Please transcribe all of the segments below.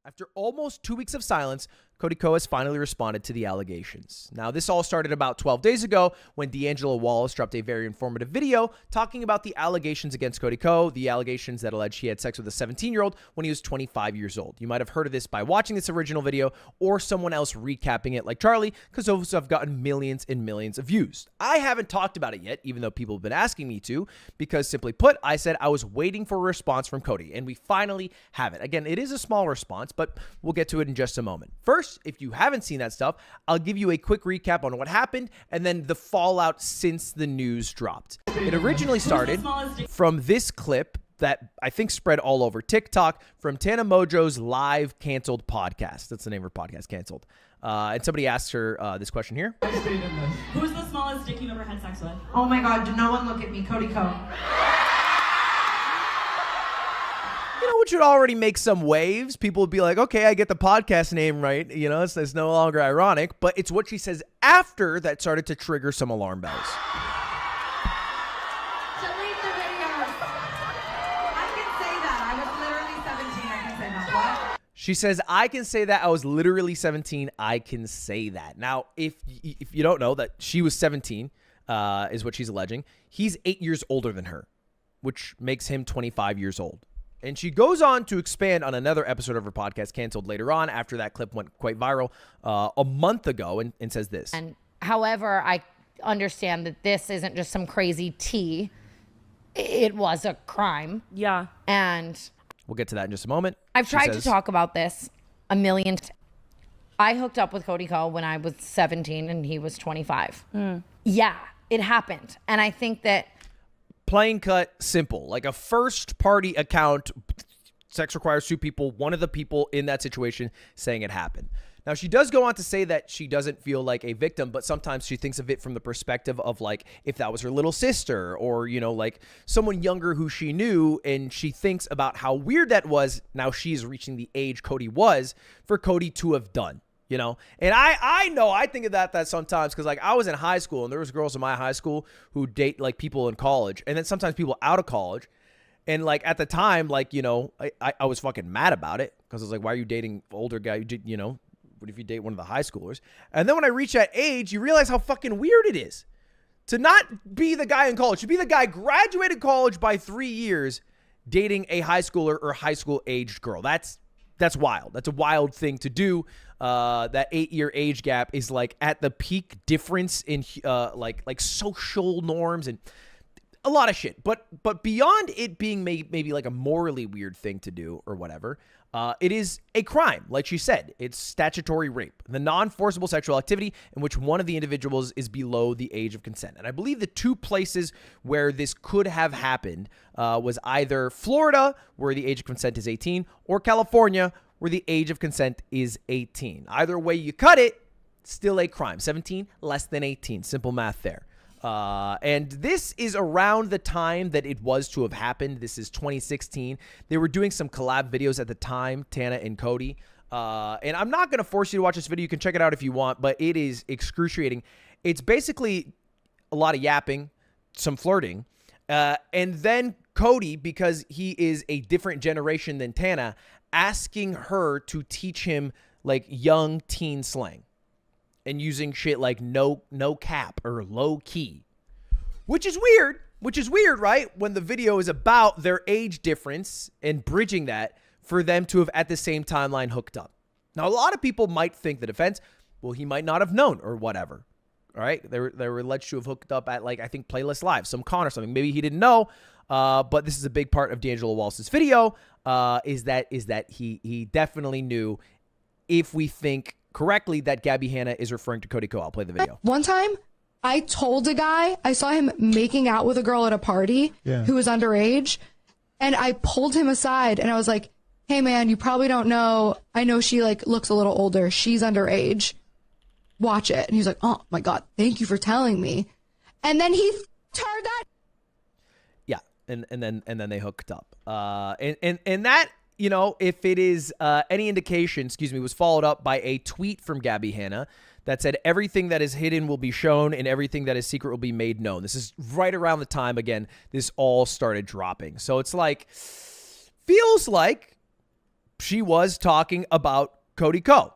After almost 2 weeks of silence, Cody Ko has finally responded to the allegations. Now, this all started about 12 days ago when D'Angelo Wallace dropped a very informative video talking about the allegations against Cody Ko, the allegations that allege he had sex with a 17-year-old when he was 25 years old. You might have heard of this by watching this original video or someone else recapping it like Charlie, because those have gotten millions and millions of views. I haven't talked about it yet, even though people have been asking me to, because simply put, I said I was waiting for a response from Cody, and we finally have it. Again, it is a small response, but we'll get to it in just a moment. First, if you haven't seen that stuff, I'll give you a quick recap on what happened and then the fallout since the news dropped. It originally started from this clip that I think spread all over TikTok from Tana Mongeau's live canceled podcast. That's the name of her podcast, Canceled. And somebody asked her this question here. Who's the smallest dick you've ever had sex with? Oh my God, do no one look at me, Cody Ko. You know, which would already make some waves. People would be like, okay, I get the podcast name right. You know, it's no longer ironic, but it's what she says after that started to trigger some alarm bells. Delete the video. I can say that. I was literally 17. I can say that. What? She says, I can say that. I was literally 17. I can say that. Now, if you don't know that she was 17, is what she's alleging. He's 8 years older than her, which makes him 25 years old. And she goes on to expand on another episode of her podcast, Canceled, later on, after that clip went quite viral a month ago, and says this. And however, I understand that this isn't just some crazy tea. It was a crime. Yeah. And we'll get to that in just a moment. I've tried to talk about this a million times. I hooked up with Cody Ko when I was 17 and he was 25. Yeah, it happened. And I think that plain cut, simple. Like a first party account, sex requires two people, one of the people in that situation saying it happened. Now, she does go on to say that she doesn't feel like a victim, but sometimes she thinks of it from the perspective of like if that was her little sister or, you know, like someone younger who she knew, and she thinks about how weird that was. Now she's reaching the age Cody was for Cody to have done. You know, and I know I think of that sometimes because like I was in high school and there was girls in my high school who date like people in college, and then sometimes people out of college, and like at the time, like, you know, I was fucking mad about it because I was like, why are you dating older guy? You know, what if you date one of the high schoolers? And then when I reach that age, you realize how fucking weird it is to not be the guy in college, to be the guy graduated college by 3 years dating a high schooler or high school aged girl. That's wild. That's a wild thing to do. That 8-year age gap is like at the peak difference in like social norms and a lot of shit. But beyond it being maybe like a morally weird thing to do or whatever, it is a crime. Like she said, it's statutory rape, the non-forcible sexual activity in which one of the individuals is below the age of consent. And I believe the two places where this could have happened was either Florida, where the age of consent is 18, or California, where the age of consent is 18. Either way you cut it, still a crime. 17, less than 18. Simple math there. And this is around the time that it was to have happened. This is 2016. They were doing some collab videos at the time, Tana and Cody. And I'm not going to force you to watch this video. You can check it out if you want, but it is excruciating. It's basically a lot of yapping, some flirting. And then Cody, because he is a different generation than Tana, asking her to teach him like young teen slang and using shit like no cap or low key, which is weird, right? When the video is about their age difference and bridging that for them to have at the same timeline hooked up. Now, a lot of people might think the defense, well, he might not have known or whatever. All right. They were alleged to have hooked up at like, I think Playlist Live, some con or something. Maybe he didn't know. But this is a big part of D'Angelo Wallace's video, is that he definitely knew, if we think correctly, that Gabby Hanna is referring to Cody Ko. I'll play the video. One time, I told a guy, I saw him making out with a girl at a party who was underage, and I pulled him aside, and I was like, hey, man, you probably don't know. I know she, like, looks a little older. She's underage. Watch it. And he's like, oh, my God, thank you for telling me. And then he turned that. Yeah, and then they hooked up. And that, you know, if it is any indication, was followed up by a tweet from Gabby Hanna that said, everything that is hidden will be shown and everything that is secret will be made known. This is right around the time, again, this all started dropping. So it's like, feels like she was talking about Cody Ko.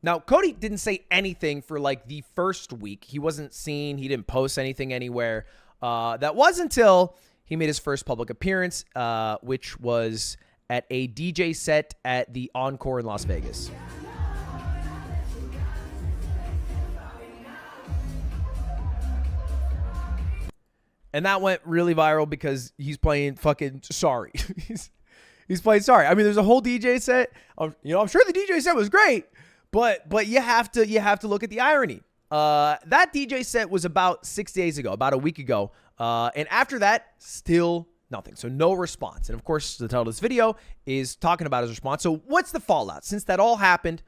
Now, Cody didn't say anything for like the first week. He wasn't seen. He didn't post anything anywhere. That was until he made his first public appearance, which was at a DJ set at the Encore in Las Vegas. And that went really viral because he's playing fucking Sorry. he's playing Sorry. I mean, there's a whole DJ set. I'm sure the DJ set was great. But you have to look at the irony. That DJ set was about 6 days ago, about a week ago. And after that, still nothing. So no response. And of course, the title of this video is talking about his response. So what's the fallout? Since that all happened,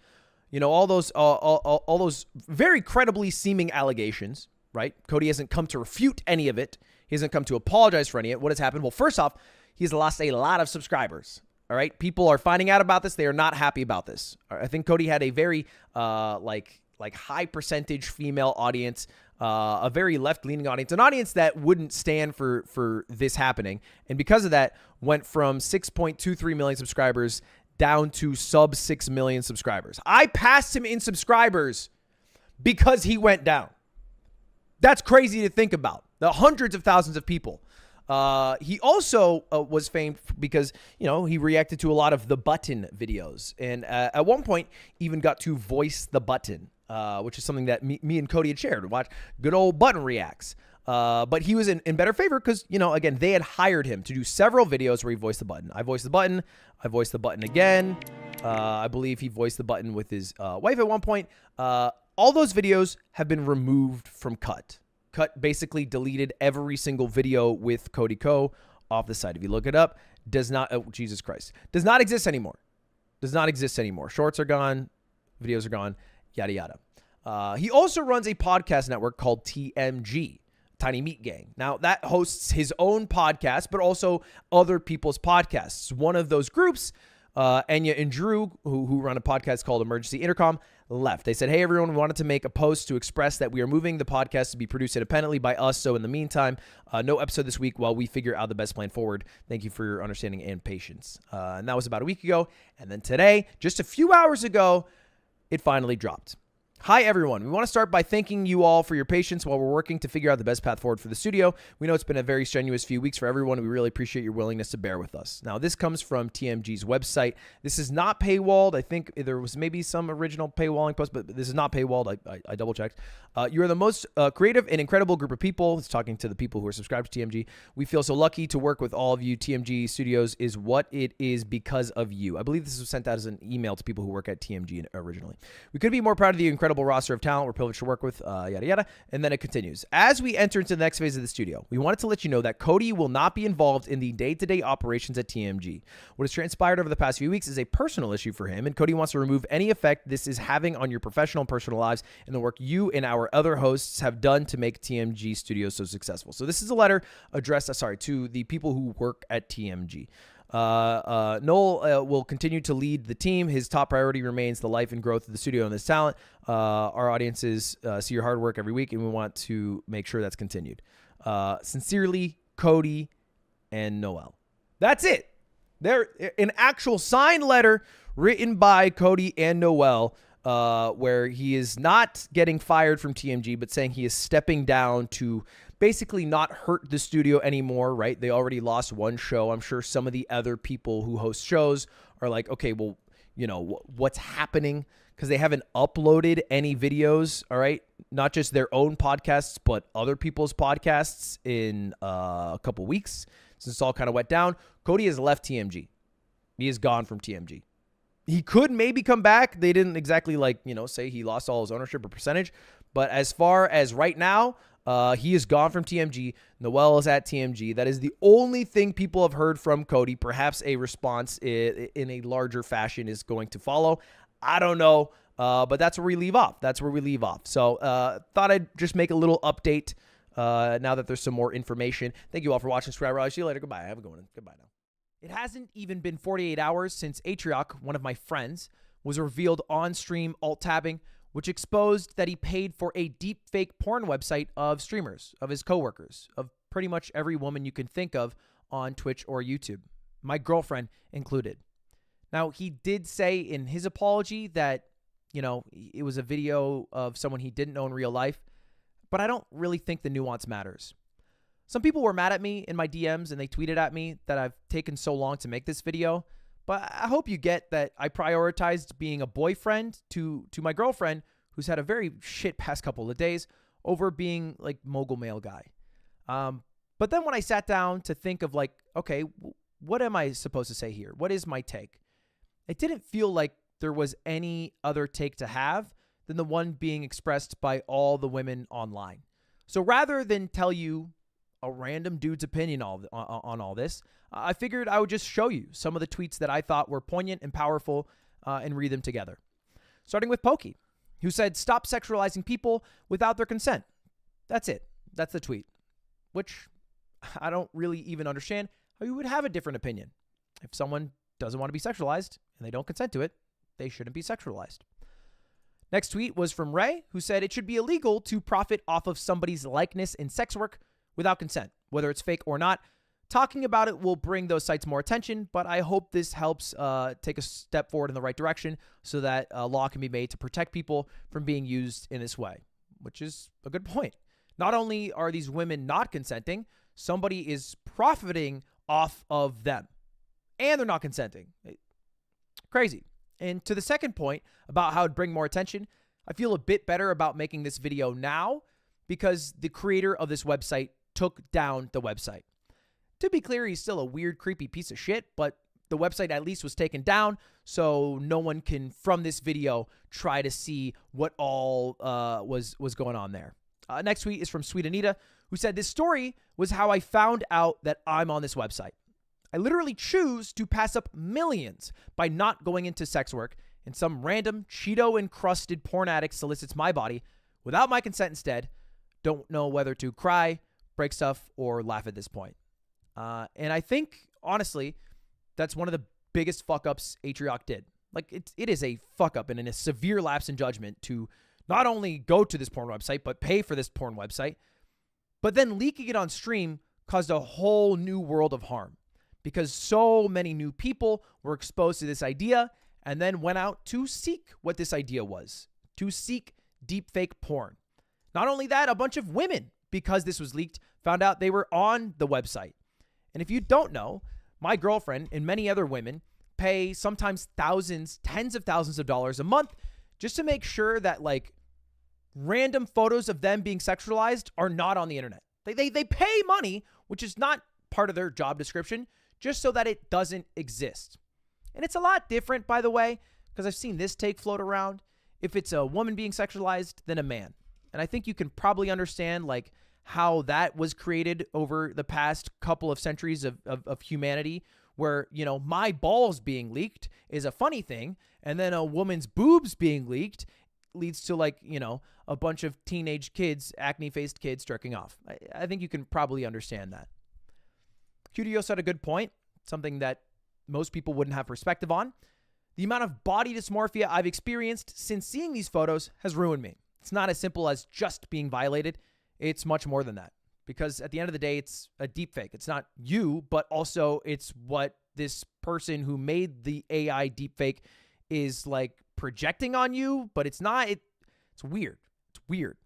all those very credibly seeming allegations, right? Cody hasn't come to refute any of it. He hasn't come to apologize for any of it. What has happened? Well, first off, he's lost a lot of subscribers. All right. People are finding out about this. They are not happy about this. I think Cody had a very high percentage female audience, a very left-leaning audience, an audience that wouldn't stand for this happening. And because of that, went from 6.23 million subscribers down to sub 6 million subscribers. I passed him in subscribers because he went down. That's crazy to think about. The hundreds of thousands of people. He also was famed because, he reacted to a lot of the button videos. And at one point, even got to voice the button, which is something that me and Cody had shared. Watch good old button reacts. But he was in better favor because, again, they had hired him to do several videos where he voiced the button. I voiced the button. I voiced the button again. I believe he voiced the button with his wife at one point. All those videos have been removed from Cut. Cut basically deleted every single video with Cody Ko off the site. If you look it up, does not exist anymore. Does not exist anymore. Shorts are gone. Videos are gone. Yada, yada. He also runs a podcast network called TMG, Tiny Meat Gang. Now, that hosts his own podcast, but also other people's podcasts. One of those groups, Enya and Drew, who run a podcast called Emergency Intercom, left. They said, hey, everyone, we wanted to make a post to express that we are moving the podcast to be produced independently by us. So in the meantime, no episode this week while we figure out the best plan forward. Thank you for your understanding and patience. And that was about a week ago. And then today, just a few hours ago, it finally dropped. Hi, everyone. We want to start by thanking you all for your patience while we're working to figure out the best path forward for the studio. We know it's been a very strenuous few weeks for everyone. We really appreciate your willingness to bear with us. Now, this comes from TMG's website. This is not paywalled. I think there was maybe some original paywalling post, but this is not paywalled. I double-checked. You are the most creative and incredible group of people. It's talking to the people who are subscribed to TMG. We feel so lucky to work with all of you. TMG Studios is what it is because of you. I believe this was sent out as an email to people who work at TMG originally. We couldn't be more proud of the incredible roster of talent we're privileged to work with, yada, yada. And then it continues. As we enter into the next phase of the studio, we wanted to let you know that Cody will not be involved in the day-to-day operations at TMG. What has transpired over the past few weeks is a personal issue for him, and Cody wants to remove any effect this is having on your professional and personal lives and the work you and our other hosts have done to make TMG Studios so successful. So this is a letter addressed, to the people who work at TMG. Noel will continue to lead the team. His top priority remains the life and growth of the studio and this talent. Our audiences see your hard work every week, and we want to make sure that's continued. Sincerely, Cody and Noel. That's it. There, an actual signed letter written by Cody and Noel, where he is not getting fired from TMG, but saying he is stepping down to basically not hurt the studio anymore, right? They already lost one show. I'm sure some of the other people who host shows are like, okay, well, what's happening? Because they haven't uploaded any videos, all right? Not just their own podcasts, but other people's podcasts in a couple weeks since it's all kind of went down. Cody has left TMG. He is gone from TMG. He could maybe come back. They didn't exactly say he lost all his ownership or percentage. But as far as right now, he is gone from TMG. Noel is at TMG. That is the only thing people have heard from Cody. Perhaps a response in a larger fashion is going to follow. I don't know, but that's where we leave off. So thought I'd just make a little update now that there's some more information. Thank you all for watching. Subscribe. I'll see you later. Goodbye. Have a good one. Goodbye now. It hasn't even been 48 hours since Atrioc, one of my friends, was revealed on-stream alt-tabbing, which exposed that he paid for a deep fake porn website of streamers, of his coworkers, of pretty much every woman you can think of on Twitch or YouTube, my girlfriend included. Now, he did say in his apology that, it was a video of someone he didn't know in real life, but I don't really think the nuance matters. Some people were mad at me in my DMs and they tweeted at me that I've taken so long to make this video, but I hope you get that I prioritized being a boyfriend to my girlfriend, who's had a very shit past couple of days, over being like mogul male guy. But then when I sat down to think of like, okay, what am I supposed to say here? What is my take? It didn't feel like there was any other take to have than the one being expressed by all the women online. So rather than tell you a random dude's opinion on all this, I figured I would just show you some of the tweets that I thought were poignant and powerful and read them together. Starting with Pokey, who said, "Stop sexualizing people without their consent." That's it. That's the tweet, which I don't really even understand how you would have a different opinion. If someone doesn't want to be sexualized and they don't consent to it, they shouldn't be sexualized. Next tweet was from Ray, who said, "It should be illegal to profit off of somebody's likeness in sex work without consent, whether it's fake or not. Talking about it will bring those sites more attention, but I hope this helps take a step forward in the right direction so that a law can be made to protect people from being used in this way," which is a good point. Not only are these women not consenting, somebody is profiting off of them, and they're not consenting. Crazy. And to the second point about how it'd bring more attention, I feel a bit better about making this video now because the creator of this website took down the website. To be clear, he's still a weird, creepy piece of shit, but the website at least was taken down, so no one can, from this video, try to see what all was going on there. Next tweet is from Sweet Anita, who said, "This story was how I found out that I'm on this website. I literally choose to pass up millions by not going into sex work, and some random Cheeto-encrusted porn addict solicits my body without my consent instead. Don't know whether to cry, break stuff, or laugh at this point." And I think, honestly, that's one of the biggest fuck-ups Atrioc did. Like, it is a fuck-up and a severe lapse in judgment to not only go to this porn website, but pay for this porn website. But then leaking it on stream caused a whole new world of harm because so many new people were exposed to this idea and then went out to seek what this idea was, to seek deepfake porn. Not only that, a bunch of women, because this was leaked, found out they were on the website. And if you don't know, my girlfriend and many other women pay sometimes thousands, tens of thousands of dollars a month just to make sure that like random photos of them being sexualized are not on the internet. They pay money, which is not part of their job description, just so that it doesn't exist. And it's a lot different, by the way, because I've seen this take float around. If it's a woman being sexualized, then a man. And I think you can probably understand like how that was created over the past couple of centuries of humanity, where, my balls being leaked is a funny thing, and then a woman's boobs being leaked leads to like, a bunch of teenage kids, acne-faced kids jerking off. I think you can probably understand that. Cudios had a good point, something that most people wouldn't have perspective on. The amount of body dysmorphia I've experienced since seeing these photos has ruined me. It's not as simple as just being violated. It's much more than that. Because at the end of the day, it's a deepfake. It's not you, but also it's what this person who made the AI deepfake is like projecting on you, but it's not. It's weird. It's weird.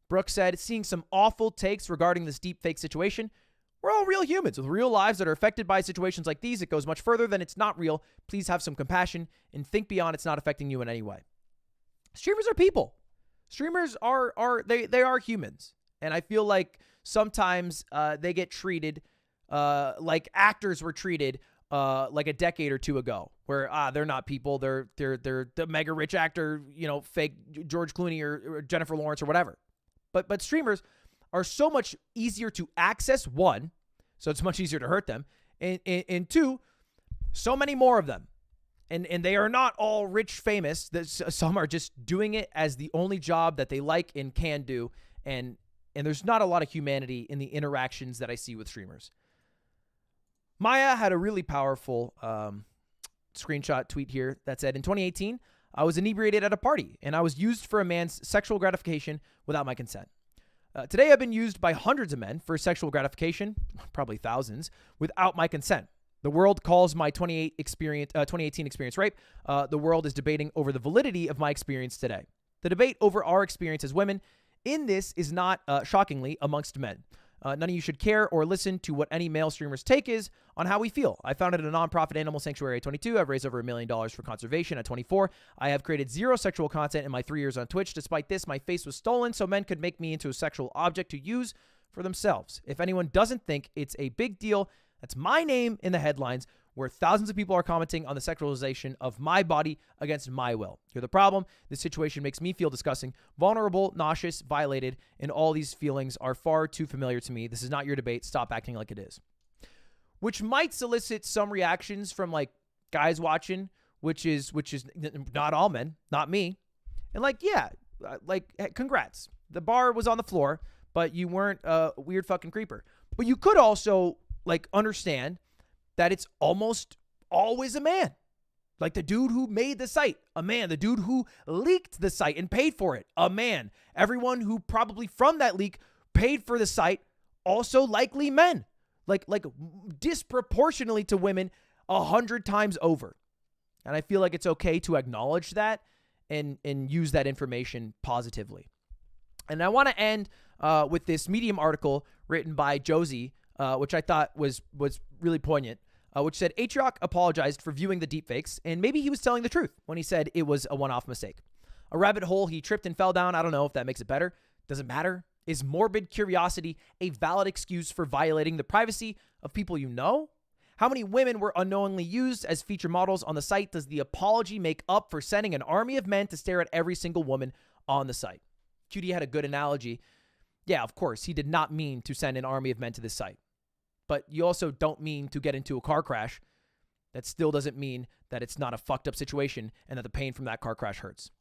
Brooke said, "Seeing some awful takes regarding this deepfake situation. We're all real humans with real lives that are affected by situations like these. It goes much further than it's not real. Please have some compassion and think beyond it's not affecting you in any way." Streamers are people. Streamers they are humans. And I feel like sometimes they get treated like actors were treated like a decade or two ago, where they're not people. They're the mega rich actor, fake George Clooney or Jennifer Lawrence or whatever. But streamers are so much easier to access, one, so it's much easier to hurt them, and two, so many more of them. And they are not all rich, famous. Some are just doing it as the only job that they like and can do. And there's not a lot of humanity in the interactions that I see with streamers. Maya had a really powerful screenshot tweet here that said, "In 2018, I was inebriated at a party and I was used for a man's sexual gratification without my consent. Today, I've been used by hundreds of men for sexual gratification, probably thousands, without my consent. The world calls my 2018 experience rape. The world is debating over the validity of my experience today. The debate over our experience as women in this is not, shockingly, amongst men. None of you should care or listen to what any male streamer's take is on how we feel. I founded a nonprofit animal sanctuary at 22. I've raised over $1 million for conservation at 24. I have created 0 sexual content in my 3 years on Twitch. Despite this, my face was stolen so men could make me into a sexual object to use for themselves. If anyone doesn't think it's a big deal, that's my name in the headlines where thousands of people are commenting on the sexualization of my body against my will. You're the problem. This situation makes me feel disgusting, vulnerable, nauseous, violated, and all these feelings are far too familiar to me. This is not your debate. Stop acting like it is. Which might solicit some reactions from like guys watching, which is not all men, not me. And like, yeah, like congrats. The bar was on the floor, but you weren't a weird fucking creeper. But you could also like understand that it's almost always a man. Like the dude who made the site, a man. The dude who leaked the site and paid for it, a man. Everyone who probably from that leak paid for the site, also likely men. Like disproportionately to women 100 times over. And I feel like it's okay to acknowledge that and use that information positively. And I want to end with this Medium article written by Josie, which I thought was really poignant, which said Atrioc apologized for viewing the deepfakes, and maybe he was telling the truth when he said it was a one-off mistake. A rabbit hole he tripped and fell down. I don't know if that makes it better. Doesn't matter. Is morbid curiosity a valid excuse for violating the privacy of people you know? How many women were unknowingly used as feature models on the site? Does the apology make up for sending an army of men to stare at every single woman on the site? Cutie had a good analogy. Yeah, of course, he did not mean to send an army of men to this site. But you also don't mean to get into a car crash. That still doesn't mean that it's not a fucked up situation and that the pain from that car crash hurts.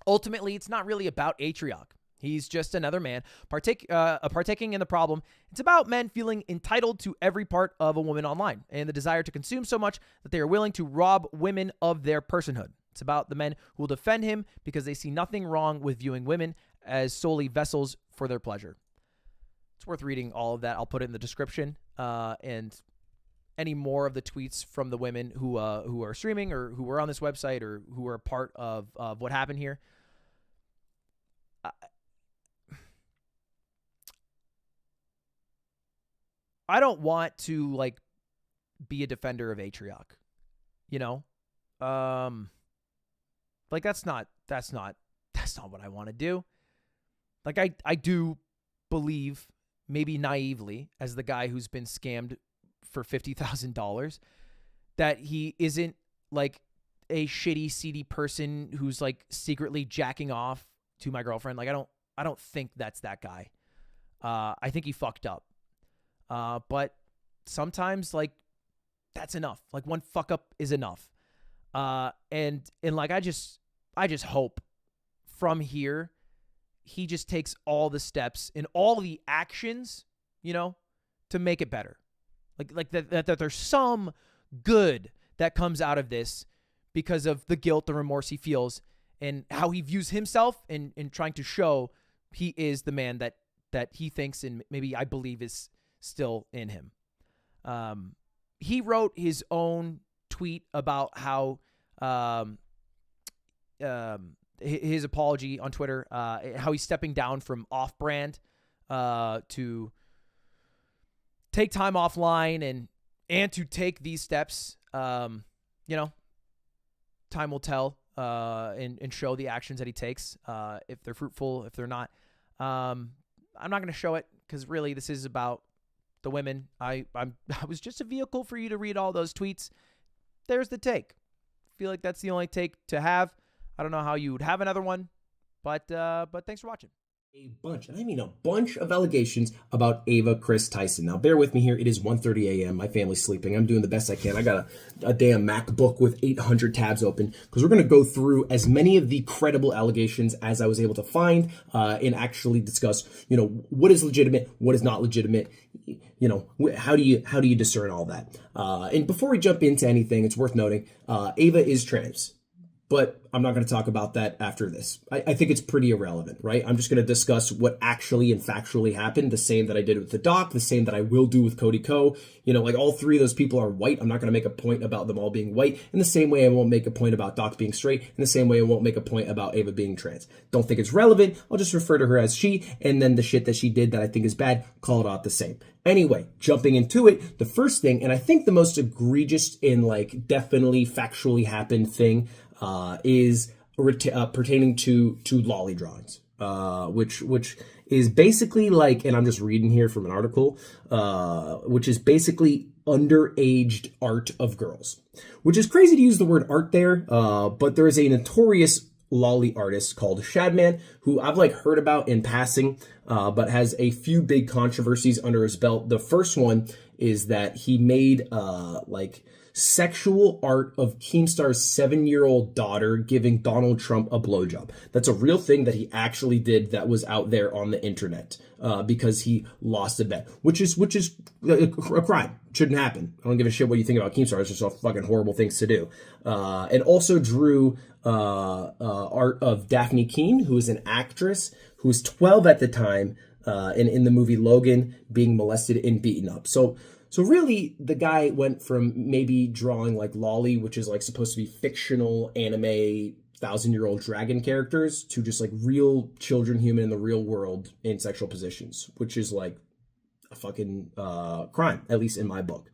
Ultimately, it's not really about Atrioc. He's just another man partaking in the problem. It's about men feeling entitled to every part of a woman online and the desire to consume so much that they are willing to rob women of their personhood. It's about the men who will defend him because they see nothing wrong with viewing women as solely vessels for their pleasure. It's worth reading all of that. I'll put it in the description. And any more of the tweets from the women who are streaming or who were on this website or who are a part of what happened here. I don't want to like be a defender of Atrioc, you know? Like that's not what I want to do. Like I do believe, maybe naively, as the guy who's been scammed for $50,000, that he isn't like a shitty, seedy person who's like secretly jacking off to my girlfriend. Like I don't think that's that guy. I think he fucked up. But sometimes like that's enough. Like one fuck up is enough. And like I just hope from here he just takes all the steps and all the actions, you know, to make it better. Like that there's some good that comes out of this because of the guilt, the remorse he feels, and how he views himself in trying to show he is the man that he thinks and maybe I believe is still in him. He wrote his own tweet about how his apology on Twitter, how he's stepping down from off-brand to take time offline and to take these steps. You know, time will tell and show the actions that he takes, if they're fruitful, if they're not. I'm not going to show it because really this is about the women. I was just a vehicle for you to read all those tweets. There's the take. I feel like that's the only take to have. I don't know how you would have another one, but thanks for watching. A bunch, and I mean a bunch of allegations about Ava, Kris, Tyson. Now, bear with me here. It is 1:30 a.m. My family's sleeping. I'm doing the best I can. I got a damn MacBook with 800 tabs open because we're going to go through as many of the credible allegations as I was able to find and actually discuss, you know, what is legitimate, what is not legitimate, you know, how do you discern all that? And before we jump into anything, it's worth noting, Ava is trans. but I'm not going to talk about that after this. I think it's pretty irrelevant, right? I'm just going to discuss what actually and factually happened, the same that I did with the doc, the same that I will do with Cody Co. You know, like all three of those people are white. I'm not going to make a point about them all being white. In the same way I won't make a point about Doc being straight. In the same way I won't make a point about Ava being trans. Don't think it's relevant. I'll just refer to her as she, and then the shit that she did that I think is bad, call it out the same. Anyway, jumping into it, the first thing, and I think the most egregious and like definitely factually happened thing is pertaining to lolly drawings, which is basically like, and I'm just reading here from an article, which is basically underaged art of girls, which is crazy to use the word art there, but there is a notorious lolly artist called Shadman, who I've like heard about in passing, but has a few big controversies under his belt. The first one is that he made like sexual art of Keemstar's 7-year-old daughter giving Donald Trump a blowjob. That's a real thing that he actually did that was out there on the internet because he lost a bet, which is a crime. Shouldn't happen. I don't give a shit what you think about Keemstar. It's just all fucking horrible things to do. And also drew art of Daphne Keene, who is an actress who was 12 at the time, and in the movie Logan being molested and beaten up. So really, the guy went from maybe drawing like Lolly, which is like supposed to be fictional anime 1,000-year-old dragon characters, to just like real children human in the real world in sexual positions, which is like a fucking crime, at least in my book.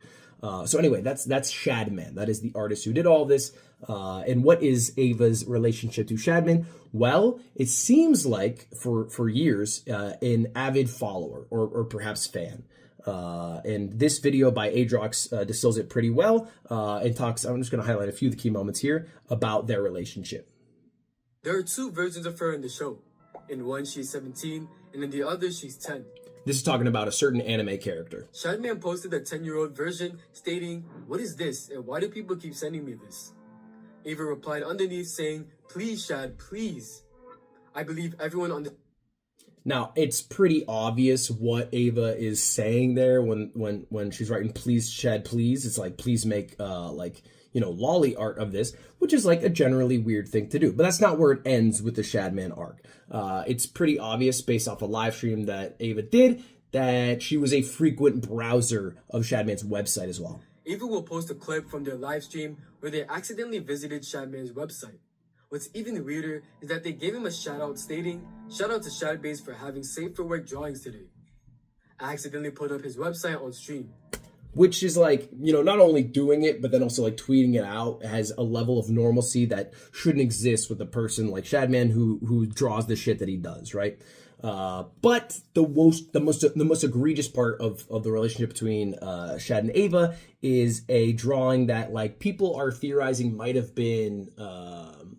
So anyway, that's Shadman. That is the artist who did all this. And what is Ava's relationship to Shadman? Well, it seems like for years, an avid follower or perhaps fan. And this video by Atrioc distills it pretty well and talks, I'm just going to highlight a few of the key moments here about their relationship. There are two versions of her in the show. In one, she's 17, and in the other, she's 10. This is talking about a certain anime character. Shadman posted a 10-year-old version stating, "What is this, and why do people keep sending me this?" Ava replied underneath saying, "Please, Shad, please. I believe everyone on the..." Now, it's pretty obvious what Ava is saying there when she's writing, "Please, Shad, please." It's like, please make, lolly art of this, which is like a generally weird thing to do. But that's not where it ends with the Shadman arc. It's pretty obvious based off a live stream that Ava did that she was a frequent browser of Shadman's website as well. Ava will post a clip from their live stream where they accidentally visited Shadman's website. What's even weirder is that they gave him a shout out stating, "Shout out to Shadbase for having safe for work drawings today. I accidentally put up his website on stream." Which is like, not only doing it, but then also like tweeting it out has a level of normalcy that shouldn't exist with a person like Shadman who draws the shit that he does, right? But the most egregious part of the relationship between Shad and Ava is a drawing that like people are theorizing might have been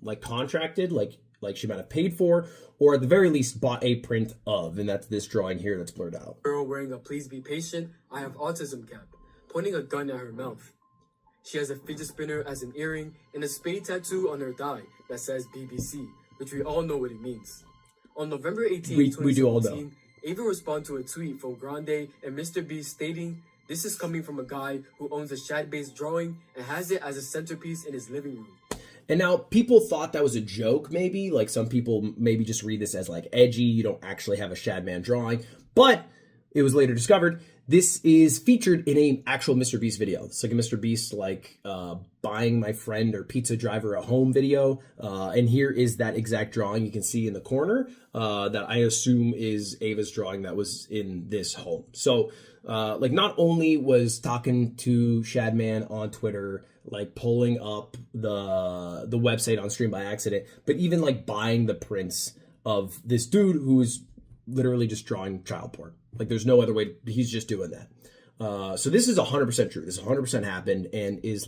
like contracted, like she might have paid for, or at the very least bought a print of, and that's this drawing here that's blurred out. Girl wearing a "Please be patient, I have autism" cap, pointing a gun at her mouth. She has a fidget spinner as an earring and a spade tattoo on her thigh that says BBC, which we all know what it means. On November 18, we do all know. Ava responded to a tweet from Grande and Mr. Beast stating, "This is coming from a guy who owns a Shad-based drawing and has it as a centerpiece in his living room." And now people thought that was a joke, maybe. Like some people maybe just read this as like edgy. You don't actually have a Shadman drawing. But it was later discovered this is featured in an actual Mr. Beast video. It's like a Mr. Beast buying my friend or pizza driver a home video. And here is that exact drawing you can see in the corner that I assume is Ava's drawing that was in this home. So not only was talking to Shadman on Twitter, like pulling up the website on stream by accident, but even like buying the prints of this dude who is literally just drawing child porn. Like there's no other way. He's just doing that. So this is 100% true. This 100% happened and is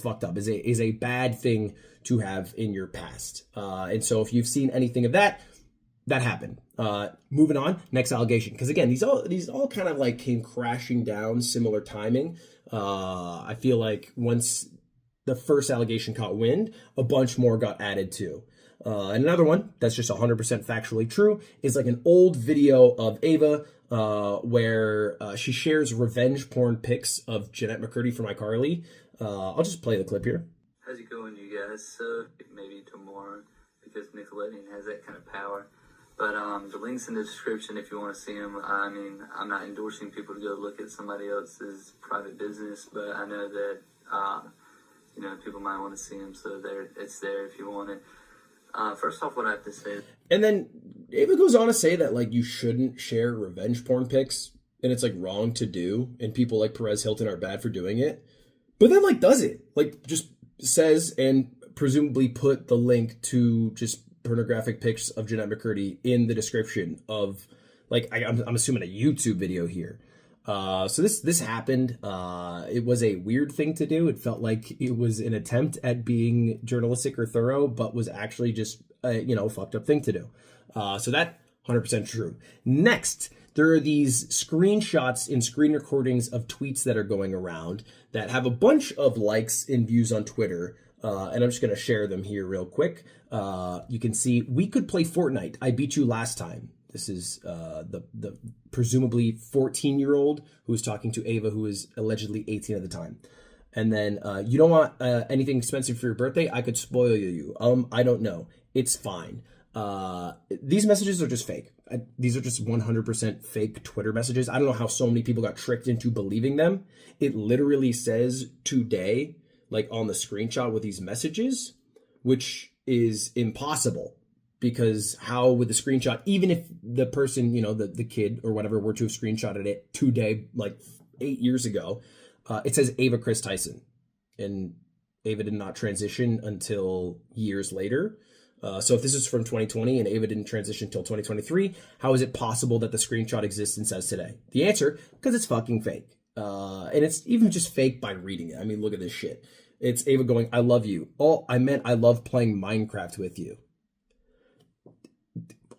fucked up. Is a bad thing to have in your past. And so if you've seen anything of that happened. Moving on, next allegation. Because again, these all kind of like came crashing down, similar timing. I feel like once the first allegation caught wind, a bunch more got added too. And another one that's just 100% factually true is like an old video of Ava where she shares revenge porn pics of Jeanette McCurdy from iCarly. I'll just play the clip here. How's it going, you guys? So maybe tomorrow, because Nickelodeon has that kind of power. But the link's in the description if you want to see them. I mean, I'm not endorsing people to go look at somebody else's private business, but I know that people might want to see them, so it's there if you want it. First off, what I have to say. And then Ava goes on to say that like you shouldn't share revenge porn pics, and it's like wrong to do, and people like Perez Hilton are bad for doing it. But then like does it, like just says and presumably put the link to just pornographic pics of Jeanette McCurdy in the description of like I'm assuming a YouTube video here. So this happened. It was a weird thing to do. It felt like it was an attempt at being journalistic or thorough, but was actually just a fucked up thing to do. So that 100% true. Next, there are these screenshots and screen recordings of tweets that are going around that have a bunch of likes and views on Twitter. And I'm just going to share them here real quick. You can see, "We could play Fortnite. I beat you last time." This is the presumably 14-year-old who was talking to Ava, who was allegedly 18 at the time. And then, "You don't want anything expensive for your birthday? I could spoil you. I don't know. It's fine." These messages are just fake. These are just 100% fake Twitter messages. I don't know how so many people got tricked into believing them. It literally says "today" like on the screenshot with these messages, which is impossible. Because how would the screenshot, even if the person, the kid or whatever were to have screenshotted it today, like 8 years ago, it says Ava Kris Tyson. And Ava did not transition until years later. So if this is from 2020 and Ava didn't transition until 2023, how is it possible that the screenshot exists and says today? The answer, because it's fucking fake. And it's even just fake by reading it. I mean, look at this shit. It's Ava going, "I love you. Oh, I meant I love playing Minecraft with you."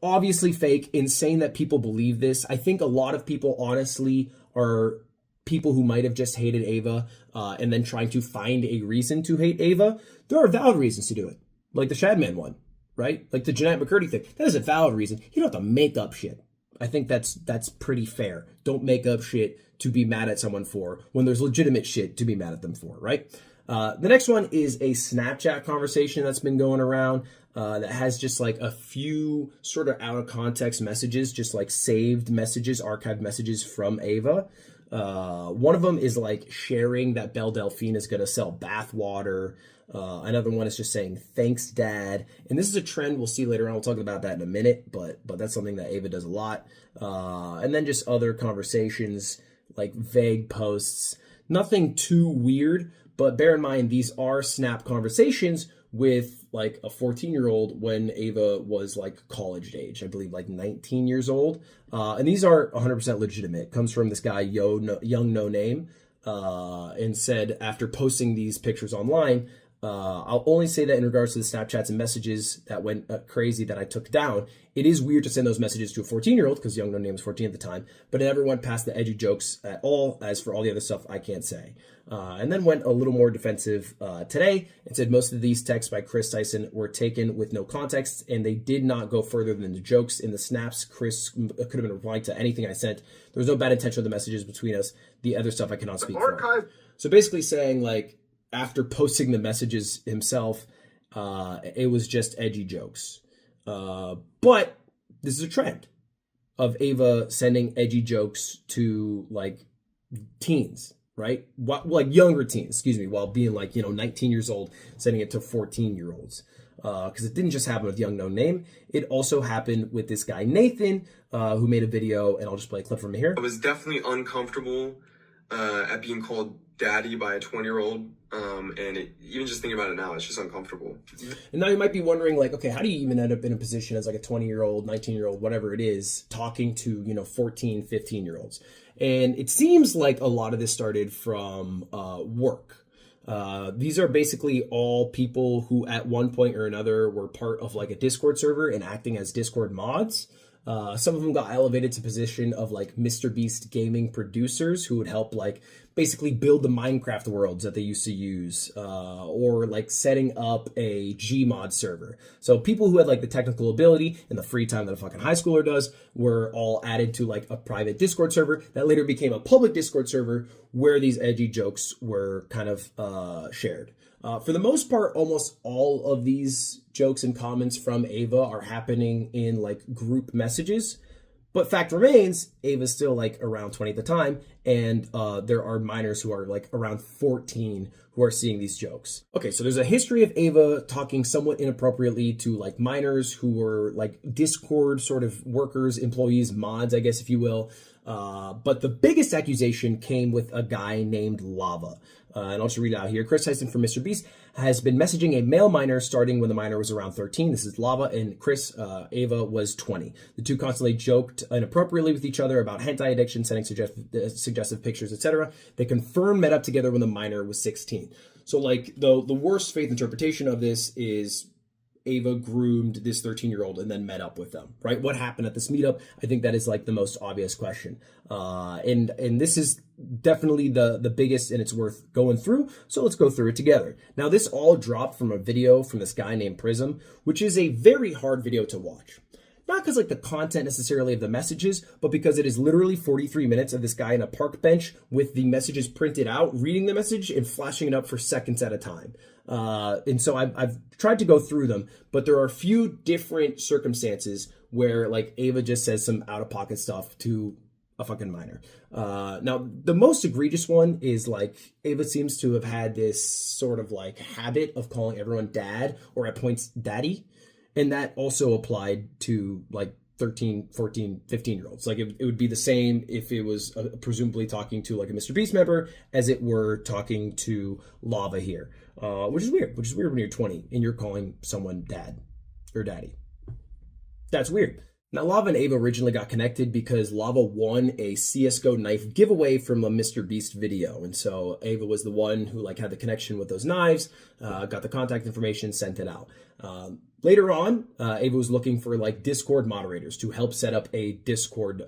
Obviously fake, insane that people believe this. I think a lot of people honestly are people who might have just hated Ava and then trying to find a reason to hate Ava. There are valid reasons to do it. Like the Shadman one, right? Like the Jeanette McCurdy thing. That is a valid reason. You don't have to make up shit. I think that's pretty fair. Don't make up shit to be mad at someone for when there's legitimate shit to be mad at them for, right? The next one is a Snapchat conversation that's been going around that has just like a few sort of out of context messages, just like saved messages, archived messages from Ava. One of them is like sharing that Belle Delphine is going to sell bath water. Another one is just saying, "Thanks, Dad." And this is a trend we'll see later on. We'll talk about that in a minute, but that's something that Ava does a lot. And then just other conversations, like vague posts. Nothing too weird, but bear in mind, these are Snap conversations with like a 14-year-old when Ava was like college age, I believe like 19 years old. And these are 100% legitimate. It comes from this guy, Young No Name, and said after posting these pictures online, I'll only say that in regards to the Snapchats and messages that went crazy that I took down, it is weird to send those messages to a 14-year-old because Young No Name was 14 at the time, but it never went past the edgy jokes at all. As for all the other stuff, I can't say. And then went a little more defensive today and said most of these texts by Kris Tyson were taken with no context and they did not go further than the jokes in the snaps. Kris could have been replying to anything I sent. There was no bad intention of the messages between us. The other stuff I cannot speak for. So basically saying like, after posting the messages himself, it was just edgy jokes. But this is a trend of Ava sending edgy jokes to like teens, right? Like younger teens, while being like, 19 years old, sending it to 14-year-olds. Because it didn't just happen with Young No Name. It also happened with this guy, Nathan, who made a video, and I'll just play a clip from here. I was definitely uncomfortable at being called daddy by a 20-year-old. And even just thinking about it now, it's just uncomfortable. And now you might be wondering, like, okay, how do you even end up in a position as like a 20-year-old, 19-year-old, whatever it is, talking to, 14, 15-year-olds? And it seems like a lot of this started from work. These are basically all people who at one point or another were part of like a Discord server and acting as Discord mods. Some of them got elevated to position of like Mr. Beast gaming producers who would help like basically build the Minecraft worlds that they used to use, or like setting up a Gmod server. So people who had like the technical ability and the free time that a fucking high schooler does were all added to like a private Discord server that later became a public Discord server where these edgy jokes were kind of shared. For the most part, almost all of these jokes and comments from Ava are happening in like group messages. But fact remains, Ava's still like around 20 at the time, and there are minors who are like around 14 who are seeing these jokes. Okay, so there's a history of Ava talking somewhat inappropriately to like minors who were like Discord sort of workers, employees, mods, I guess, if you will. But the biggest accusation came with a guy named Lava. And I'll just read it out here. Kris Tyson from Mr. Beast has been messaging a male minor starting when the minor was around 13. This is Lava, and Ava was 20. The two constantly joked inappropriately with each other about hentai addiction, sending suggestive pictures, etc. They confirmed met up together when the minor was 16. So like the worst faith interpretation of this is Ava groomed this 13-year-old and then met up with them, right? What happened at this meetup? I think that is like the most obvious question. And this is definitely the biggest, and it's worth going through. So let's go through it together. Now, this all dropped from a video from this guy named Prism, which is a very hard video to watch. Not because like the content necessarily of the messages, but because it is literally 43 minutes of this guy in a park bench with the messages printed out, reading the message and flashing it up for seconds at a time. And so I've tried to go through them, but there are a few different circumstances where like Ava just says some out of pocket stuff to a fucking minor. Now the most egregious one is like Ava seems to have had this sort of like habit of calling everyone dad or at points daddy. And that also applied to like 13, 14, 15-year-olds. Like it would be the same if it was presumably talking to like a Mr. Beast member as it were talking to Lava here, which is weird when you're 20 and you're calling someone dad or daddy. That's weird. Now, Lava and Ava originally got connected because Lava won a CSGO knife giveaway from a Mr. Beast video. And so Ava was the one who like had the connection with those knives, got the contact information, sent it out. Later on, Ava was looking for like Discord moderators to help set up a Discord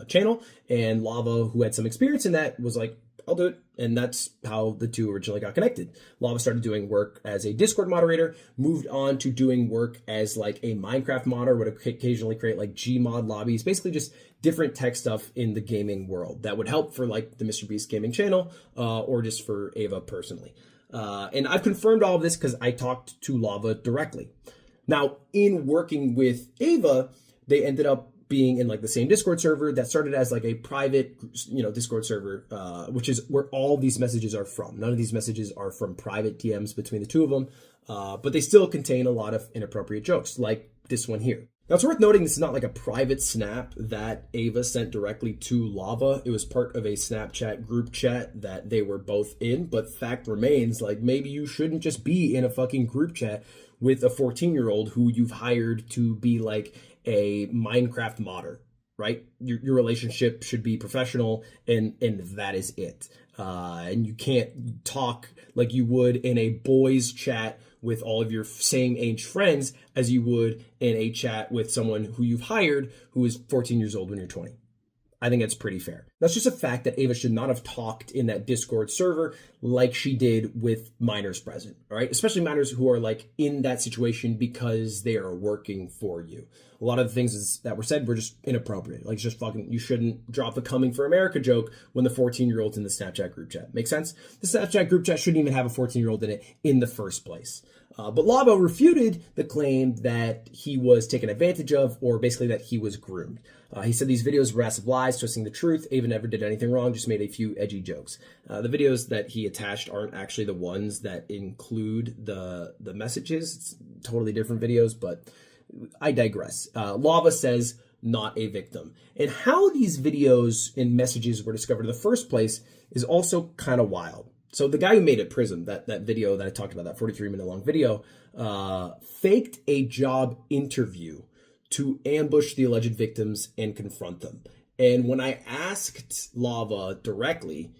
channel. And Lava, who had some experience in that, was like, I'll do it. And that's how the two originally got connected. Lava started doing work as a Discord moderator, moved on to doing work as like a Minecraft modder, would occasionally create like Gmod lobbies, basically just different tech stuff in the gaming world that would help for like the Mr. Beast gaming channel or just for Ava personally. And I've confirmed all of this because I talked to Lava directly. Now, in working with Ava, they ended up being in like the same Discord server that started as like a private, Discord server, which is where all these messages are from. None of these messages are from private DMs between the two of them, but they still contain a lot of inappropriate jokes, like this one here. Now, it's worth noting this is not like a private snap that Ava sent directly to Lava. It was part of a Snapchat group chat that they were both in, but fact remains, like maybe you shouldn't just be in a fucking group chat with a 14-year-old who you've hired to be like a Minecraft modder, right? Your relationship should be professional, and that is it. And you can't talk like you would in a boys chat with all of your same age friends as you would in a chat with someone who you've hired who is 14 years old when you're 20. I think that's pretty fair. That's just a fact that Ava should not have talked in that Discord server like she did with minors present, all right? Especially minors who are like in that situation because they are working for you. A lot of the things that were said were just inappropriate. Like just fucking, you shouldn't drop a Coming for America joke when the 14-year-old's in the Snapchat group chat. Make sense? The Snapchat group chat shouldn't even have a 14-year-old in it in the first place. But Lava refuted the claim that he was taken advantage of, or basically that he was groomed. He said these videos were massive lies, twisting the truth. Ava never did anything wrong, just made a few edgy jokes. The videos that he attached aren't actually the ones that include the messages. It's totally different videos, but I digress. Lava says not a victim. And how these videos and messages were discovered in the first place is also kind of wild. So the guy who made it, Prism, that video that I talked about, that 43-minute long video, faked a job interview to ambush the alleged victims and confront them. And when I asked Lava directly,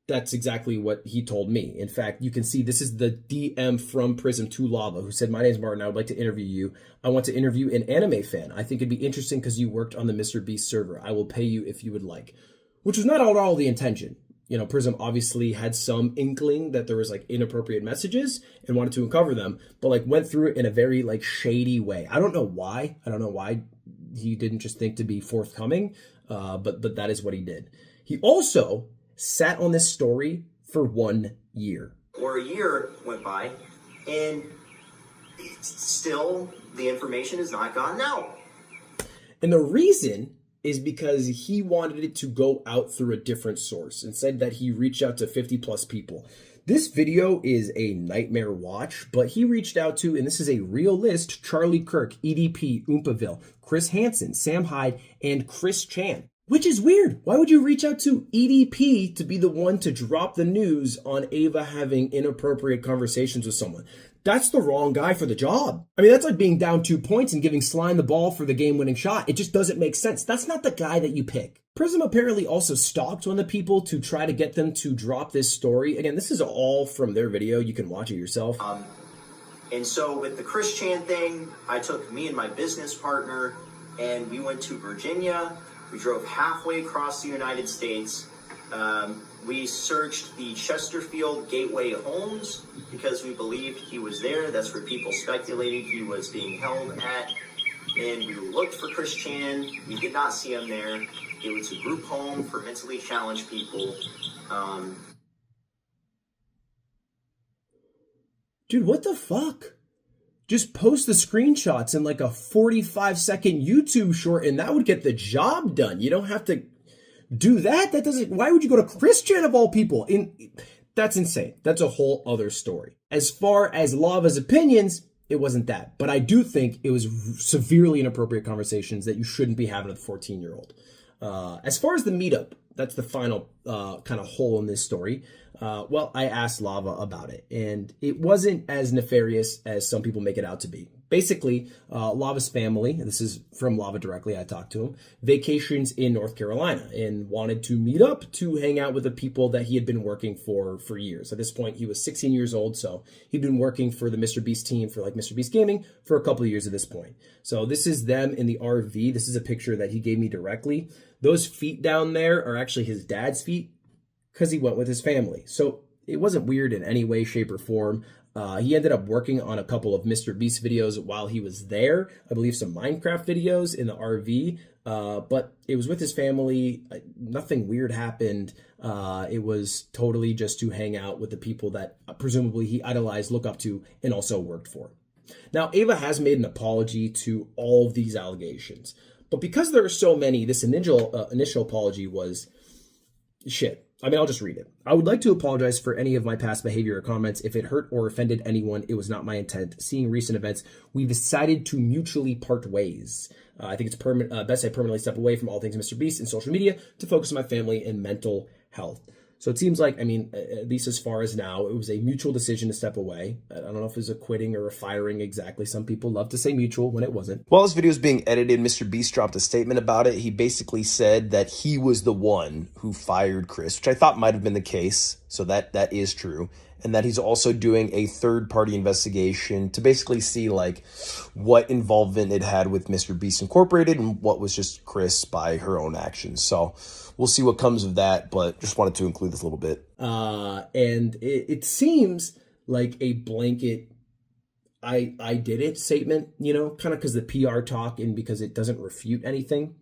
that's exactly what he told me. In fact, you can see this is the DM from Prism to Lava, who said, "My name's Martin. I would like to interview you. I want to interview an anime fan. I think it'd be interesting because you worked on the Mr. Beast server. I will pay you if you would like." Which was not at all the intention. You know, Prism obviously had some inkling that there was like inappropriate messages and wanted to uncover them, but like went through it in a very like shady way. I don't know why he didn't just think to be forthcoming, but that is what he did. He also sat on this story for 1 year. or a year went by, and still the information has not gotten out. And the reason is because he wanted it to go out through a different source and said that he reached out to 50 plus people. This video is a nightmare watch, but he reached out to, and this is a real list, Charlie Kirk, EDP, Oompaville, Chris Hansen, Sam Hyde, and Chris Chan. Which is weird. Why would you reach out to EDP to be the one to drop the news on Ava having inappropriate conversations with someone? That's the wrong guy for the job. I mean, that's like being down 2 points and giving Slime the ball for the game-winning shot. It just doesn't make sense. That's not the guy that you pick. Prism apparently also stalked one of the people to try to get them to drop this story. Again, this is all from their video. You can watch it yourself. And so with the Chris Chan thing, I took me and my business partner, and we went to Virginia. We drove halfway across the United States. We searched the Chesterfield Gateway homes because we believed he was there. That's where people speculated he was being held at. And we looked for Chris Chan. We did not see him there. It was a group home for mentally challenged people. Dude, what the fuck? Just post the screenshots in like a 45-second YouTube short and that would get the job done. You don't have to do that. That doesn't, why would you go to Chris Chan of all people? That's insane. That's a whole other story. As far as Lava's opinions, it wasn't that. But I do think it was severely inappropriate conversations that you shouldn't be having with a 14-year-old. As far as the meetup, that's the final kind of hole in this story. Well, I asked Lava about it, and it wasn't as nefarious as some people make it out to be. Basically, Lava's family, and this is from Lava directly, I talked to him, vacations in North Carolina and wanted to meet up to hang out with the people that he had been working for years. At this point, he was 16 years old, so he'd been working for the Mr. Beast team for like Mr. Beast Gaming for a couple of years at this point. So this is them in the RV. This is a picture that he gave me directly. Those feet down there are actually his dad's feet because he went with his family. So it wasn't weird in any way, shape, or form. He ended up working on a couple of Mr. Beast videos while he was there. I believe some Minecraft videos in the RV, but it was with his family. Nothing weird happened. It was totally just to hang out with the people that presumably he idolized, looked up to, and also worked for. Now, Ava has made an apology to all of these allegations, but because there are so many, this initial apology was shit. I mean, I'll just read it. I would like to apologize for any of my past behavior or comments. If it hurt or offended anyone, it was not my intent. Seeing recent events, we've decided to mutually part ways. I think it's best I permanently step away from all things Mr. Beast and social media to focus on my family and mental health. So it seems like, I mean, at least as far as now, it was a mutual decision to step away. I don't know if it was a quitting or a firing exactly. Some people love to say mutual when it wasn't. While this video is being edited, Mr. Beast dropped a statement about it. He basically said that he was the one who fired Kris, which I thought might have been the case. So that is true. And that he's also doing a third-party investigation to basically see like what involvement it had with Mr. Beast Incorporated and what was just Kris by her own actions. So we'll see what comes of that, but just wanted to include this a little bit. And it seems like a blanket I did it statement, you know, kind of because the PR talk and because it doesn't refute anything.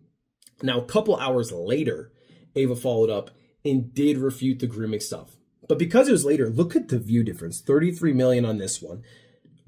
Now, a couple hours later, Ava followed up and did refute the grooming stuff. But because it was later, look at the view difference. 33 million on this one,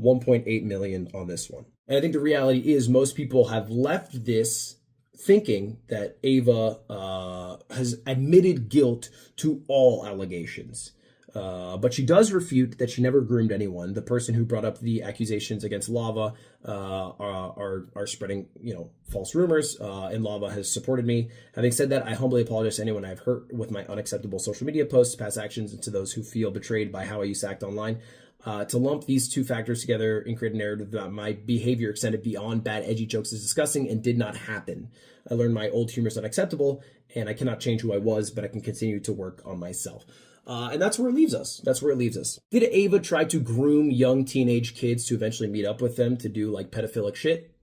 1.8 million on this one. And I think the reality is most people have left this thinking that Ava has admitted guilt to all allegations. But she does refute that she never groomed anyone. The person who brought up the accusations against Lava are spreading, you know, false rumors, and Lava has supported me. Having said that, I humbly apologize to anyone I've hurt with my unacceptable social media posts, past actions, and to those who feel betrayed by how I used to act online. To lump these two factors together and create a narrative that my behavior extended beyond bad, edgy jokes is disgusting and did not happen. I learned my old humor is not acceptable, and I cannot change who I was, but I can continue to work on myself. And that's where it leaves us. That's where it leaves us. Did Ava try to groom young teenage kids to eventually meet up with them to do like pedophilic shit?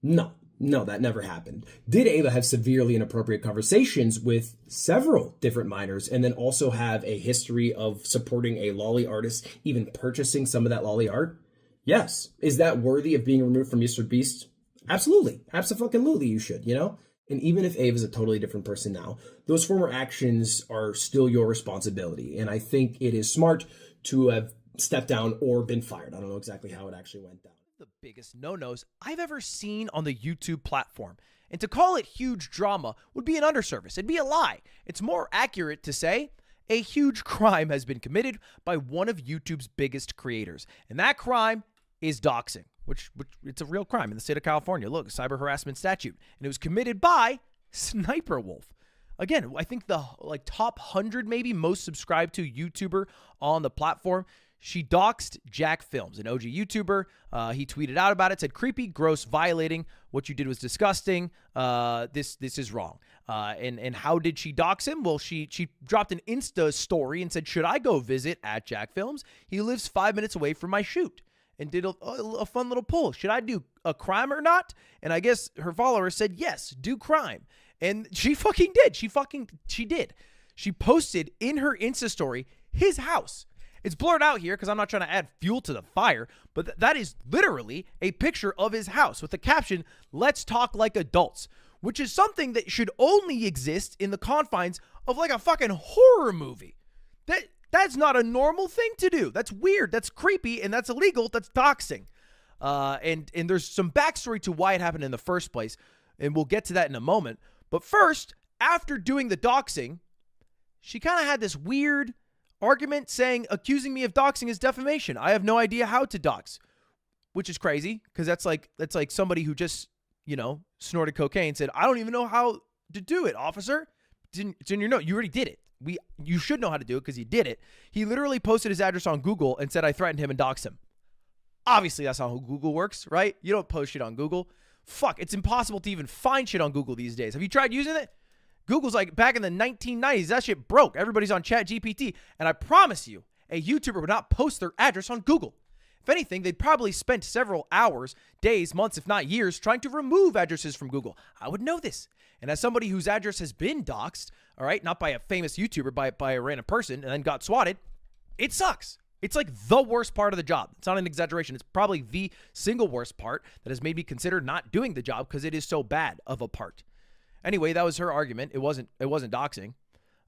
No, that never happened. Did Ava have severely inappropriate conversations with several different minors and then also have a history of supporting a lolly artist, even purchasing some of that lolly art? Yes. Is that worthy of being removed from Mr. Beast? Absolutely. Absolutely you should, you know? And even if Ava's a totally different person now, those former actions are still your responsibility. And I think it is smart to have stepped down or been fired. I don't know exactly how it actually went down. The biggest no-nos I've ever seen on the YouTube platform. And to call it huge drama would be an underservice. It'd be a lie. It's more accurate to say a huge crime has been committed by one of YouTube's biggest creators. And that crime is doxing, which it's a real crime in the state of California. Look, cyber harassment statute. And it was committed by SSniperWolf. Again, I think the top 100 maybe most subscribed to YouTuber on the platform. She doxed Jack Films, an OG YouTuber. He tweeted out about it, said, creepy, gross, violating. What you did was disgusting. This is wrong. And how did she dox him? Well, she dropped an Insta story and said, should I go visit at Jack Films? He lives 5 minutes away from my shoot. And did a fun little poll. Should I do a crime or not? And I guess her followers said, yes, do crime. And she fucking did. She did. She posted in her Insta story his house. It's blurred out here because I'm not trying to add fuel to the fire, but that is literally a picture of his house with the caption, let's talk like adults, which is something that should only exist in the confines of like a fucking horror movie. That's not a normal thing to do. That's weird. That's creepy, and that's illegal. That's doxing. And there's some backstory to why it happened in the first place, and we'll get to that in a moment. But first, after doing the doxing, she kind of had this weird argument saying accusing me of doxing is defamation. I have no idea how to dox, which is crazy because that's like somebody who just, snorted cocaine said, I don't even know how to do it, officer. It's in your note. You already did it. You should know how to do it because you did it. He literally posted his address on Google and said I threatened him and doxed him. Obviously, that's not how Google works, right? You don't post shit on Google. Fuck, it's impossible to even find shit on Google these days. Have you tried using it? Google's like back in the 1990s, that shit broke. Everybody's on ChatGPT. And I promise you, a YouTuber would not post their address on Google. If anything, they'd probably spent several hours, days, months, if not years, trying to remove addresses from Google. I would know this. And as somebody whose address has been doxed, all right, not by a famous YouTuber, by a random person, and then got swatted, it sucks. It's like the worst part of the job. It's not an exaggeration. It's probably the single worst part that has made me consider not doing the job because it is so bad of a part. Anyway, that was her argument. It wasn't doxing.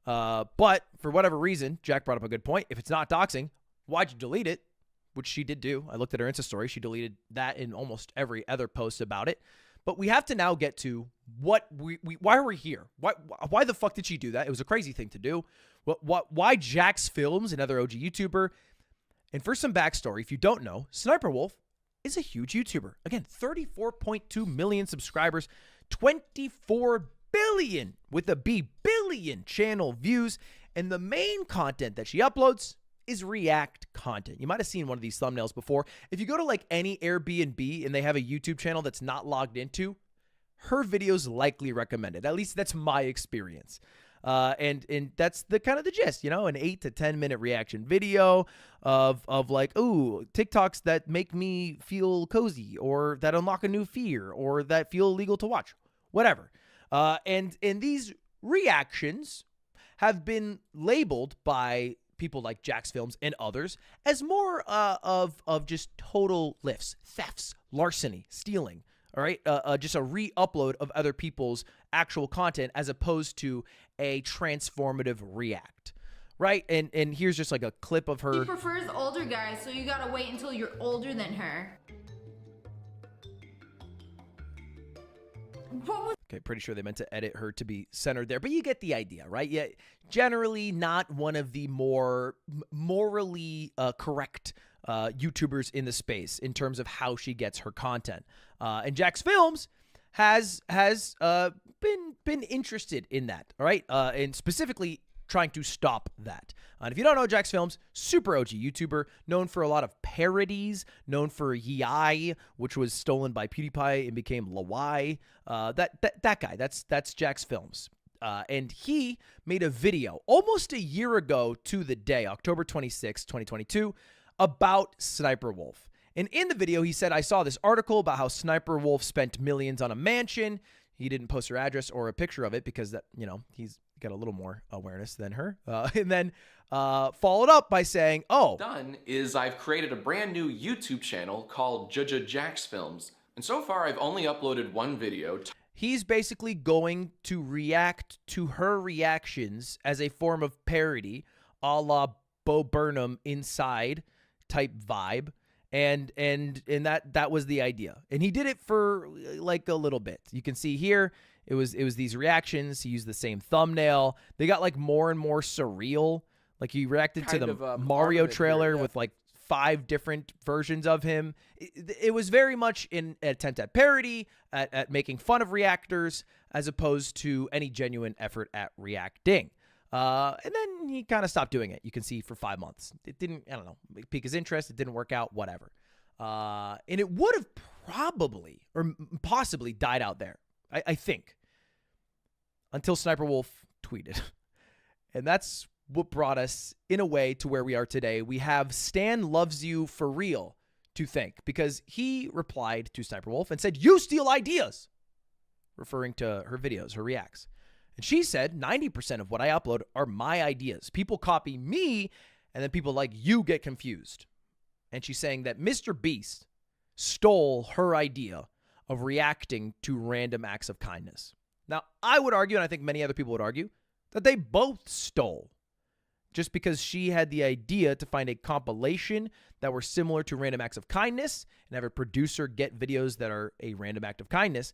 But for whatever reason, Jack brought up a good point. If it's not doxing, why'd you delete it? Which she did do. I looked at her Insta story. She deleted that in almost every other post about it. But we have to now get to why are we here? Why the fuck did she do that? It was a crazy thing to do. Why Jack's Films, another OG YouTuber? And for some backstory, if you don't know, SSniperWolf is a huge YouTuber. Again, 34.2 million subscribers, 24 billion with a B billion channel views. And the main content that she uploads is react content. You might have seen one of these thumbnails before. If you go to like any Airbnb and they have a YouTube channel that's not logged into, her video's likely recommended. At least that's my experience. And that's the kind of the gist, an 8 to 10 minute reaction video of like, ooh, TikToks that make me feel cozy or that unlock a new fear or that feel illegal to watch, whatever. And these reactions have been labeled by people like Jack's Films and others as more of just total lifts, thefts, larceny, stealing. All right, just a re-upload of other people's actual content as opposed to a transformative react, right? And here's just like a clip of her. She prefers older guys, so you gotta wait until you're older than her. Okay, pretty sure they meant to edit her to be centered there, but you get the idea, right? Yeah, generally not one of the more morally correct YouTubers in the space in terms of how she gets her content. And Jack's Films has been interested in that, all right? And specifically trying to stop that. And if you don't know Jack's Films, super OG YouTuber, known for a lot of parodies, known for Yai, which was stolen by PewDiePie and became Lawai. That guy, that's Jack's Films. And he made a video almost a year ago to the day, October 26, 2022, about SSniperWolf. And in the video, he said, I saw this article about how SSniperWolf spent millions on a mansion. He didn't post her address or a picture of it because that, he's got a little more awareness than her. And then followed up by saying, done is I've created a brand new YouTube channel called Jack's Films. And so far, I've only uploaded one video. He's basically going to react to her reactions as a form of parody, a la Bo Burnham inside type vibe. And that was the idea. And he did it for like a little bit. You can see here, it was these reactions. He used the same thumbnail. They got like more and more surreal. Like he reacted to the Mario trailer with like 5 different versions of him. It was very much an attempt at parody, at making fun of reactors, as opposed to any genuine effort at reacting. And then he kind of stopped doing it. You can see for 5 months. It didn't, I don't know, pique his interest. It didn't work out, whatever. And it would have probably or possibly died out there, I think, until SSSniperWolf tweeted. And that's what brought us, in a way, to where we are today. We have Stan loves you for real to thank, because he replied to SSSniperWolf and said, "You steal ideas," referring to her videos, her reacts. And she said, 90% of what I upload are my ideas. People copy me, and then people like you get confused. And she's saying that Mr. Beast stole her idea of reacting to random acts of kindness. Now, I would argue, and I think many other people would argue, that they both stole. Just because she had the idea to find a compilation that were similar to random acts of kindness and have a producer get videos that are a random act of kindness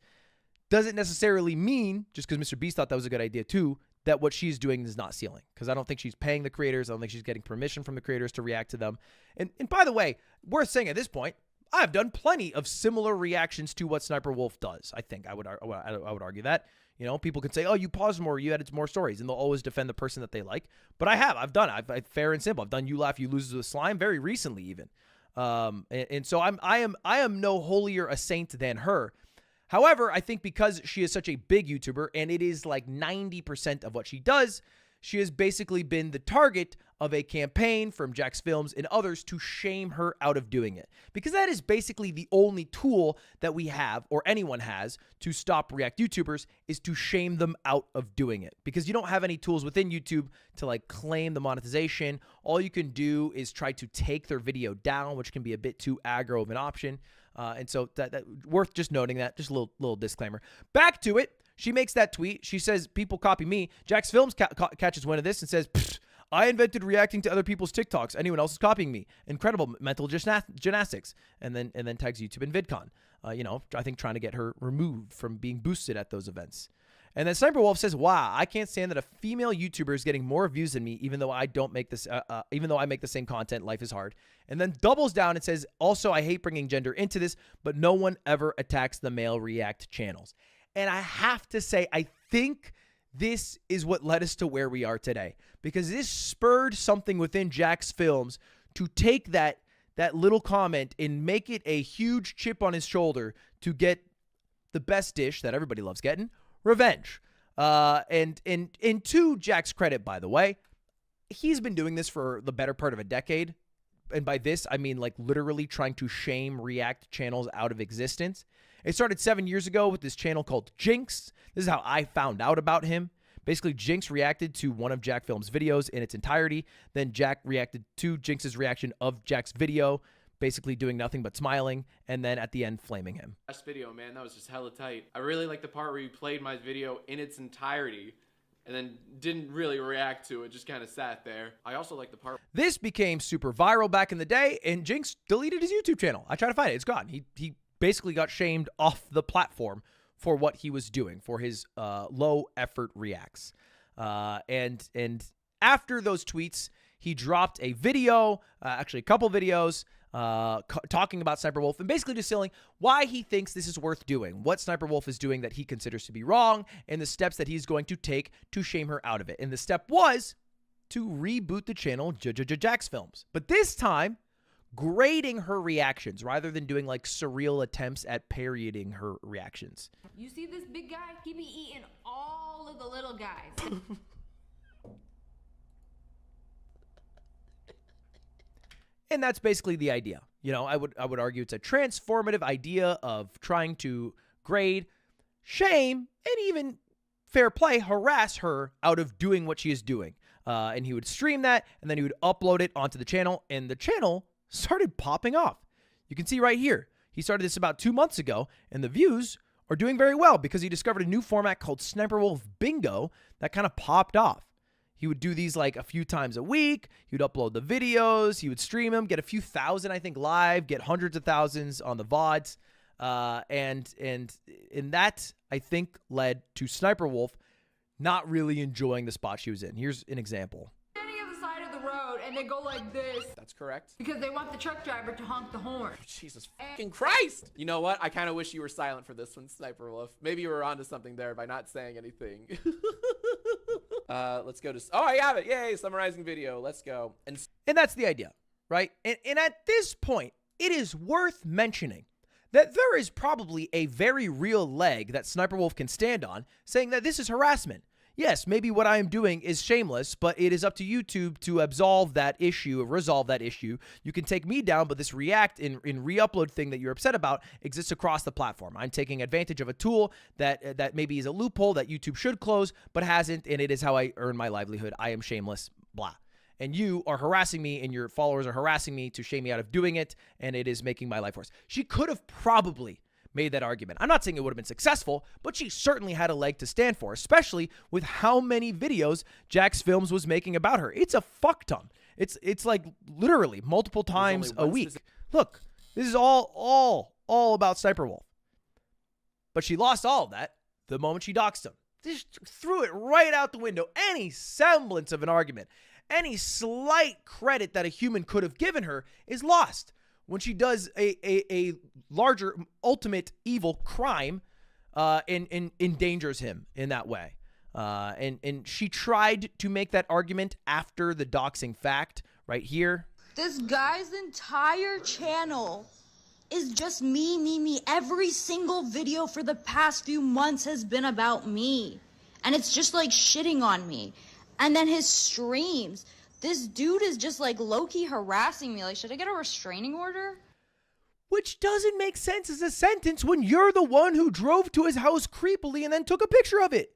doesn't necessarily mean, just because Mr. Beast thought that was a good idea too, that what she's doing is not stealing. Because I don't think she's paying the creators. I don't think she's getting permission from the creators to react to them. And by the way, worth saying at this point, I've done plenty of similar reactions to what SSSniperWolf does. I think I would argue that. You know, people can say, "Oh, you paused more, you added more stories," and they'll always defend the person that they like. But I've done it. I've fair and simple. I've done You Laugh, You Lose with Slime very recently, even. And so I am no holier a saint than her. However, I think because she is such a big YouTuber, and it is like 90% of what she does, she has basically been the target of a campaign from Jax Films and others to shame her out of doing it. Because that is basically the only tool that we have, or anyone has, to stop React YouTubers, is to shame them out of doing it. Because you don't have any tools within YouTube to like claim the monetization. All you can do is try to take their video down, which can be a bit too aggro of an option. And so that worth just noting that. Just a little disclaimer. Back to it. She makes that tweet. She says, "People copy me." Jax Films catches wind of this and says, "I invented reacting to other people's TikToks. Anyone else is copying me. Incredible mental gymnastics." And then tags YouTube and VidCon. I think trying to get her removed from being boosted at those events. And then SSSniperWolf says, "Wow, I can't stand that a female YouTuber is getting more views than me, even though I don't make this. Even though I make the same content, life is hard." And then doubles down and says, "Also, I hate bringing gender into this, but no one ever attacks the male React channels." And I have to say, I think this is what led us to where we are today, because this spurred something within Jax Films to take that little comment and make it a huge chip on his shoulder to get the best dish that everybody loves getting, revenge. And to Jack's credit, by the way, he's been doing this for the better part of a decade. And by this, I mean like literally trying to shame React channels out of existence. It started 7 years ago with this channel called Jinx. This is how I found out about him. Basically, Jinx reacted to one of Jack Films' videos in its entirety. Then Jack reacted to Jinx's reaction of Jack's video, basically doing nothing but smiling, and then at the end, flaming him. Last video, man, that was just hella tight. I really like the part where you played my video in its entirety and then didn't really react to it, just kind of sat there. I also like the part... This became super viral back in the day, and Jinx deleted his YouTube channel. I tried to find it. It's gone. He basically got shamed off the platform for what he was doing, for his low-effort reacts. And after those tweets, he dropped a video, actually a couple videos, talking about SSSniperWolf and basically just saying why he thinks this is worth doing, what SSSniperWolf is doing that he considers to be wrong, and the steps that he's going to take to shame her out of it. And the step was to reboot the channel Jax Films. But this time, grading her reactions rather than doing like surreal attempts at parodying her reactions. You see this big guy? He be eating all of the little guys. And that's basically the idea. You know, I would argue it's a transformative idea of trying to grade, shame, and even fair play, harass her out of doing what she is doing. And he would stream that, and then he would upload it onto the channel, and the channel started popping off. You can see right here. He started this about 2 months ago, and the views are doing very well because he discovered a new format called SSSniperWolf Bingo that kind of popped off. He would do these like a few times a week. He would upload the videos. He would stream them, get a few thousand, I think, live, get hundreds of thousands on the VODs. And that, I think, led to SSSniperWolf not really enjoying the spot she was in. Here's an example. Standing at the side of the road and they go like this. That's correct. Because they want the truck driver to honk the horn. Jesus fucking Christ! You know what? I kind of wish you were silent for this one, SSSniperWolf. Maybe you were onto something there by not saying anything. Let's go to... Oh, I have it! Yay! Summarizing video. Let's go. And that's the idea, right? And at this point, it is worth mentioning that there is probably a very real leg that SSSniperWolf can stand on saying that this is harassment. Yes, maybe what I am doing is shameless, but it is up to YouTube to absolve that issue, resolve that issue. You can take me down, but this react in re-upload thing that you're upset about exists across the platform. I'm taking advantage of a tool that maybe is a loophole that YouTube should close, but hasn't, and it is how I earn my livelihood. I am shameless, blah. And you are harassing me, and your followers are harassing me to shame me out of doing it, and it is making my life worse. She could have probably made that argument. I'm not saying it would have been successful, but she certainly had a leg to stand for, especially with how many videos Jax Films was making about her. It's a fuck ton. It's like literally multiple times a week. Look, this is all about SSSniperWolf. But she lost all of that the moment she doxed him. Just threw it right out the window. Any semblance of an argument, any slight credit that a human could have given her is lost when she does a larger, ultimate evil crime and endangers him in that way. And she tried to make that argument after the doxing fact right here. This guy's entire channel is just me. Every single video for the past few months has been about me. And it's just like shitting on me. And then his streams, this dude is just like low-key harassing me. Like, should I get a restraining order? Which doesn't make sense as a sentence when you're the one who drove to his house creepily and then took a picture of it.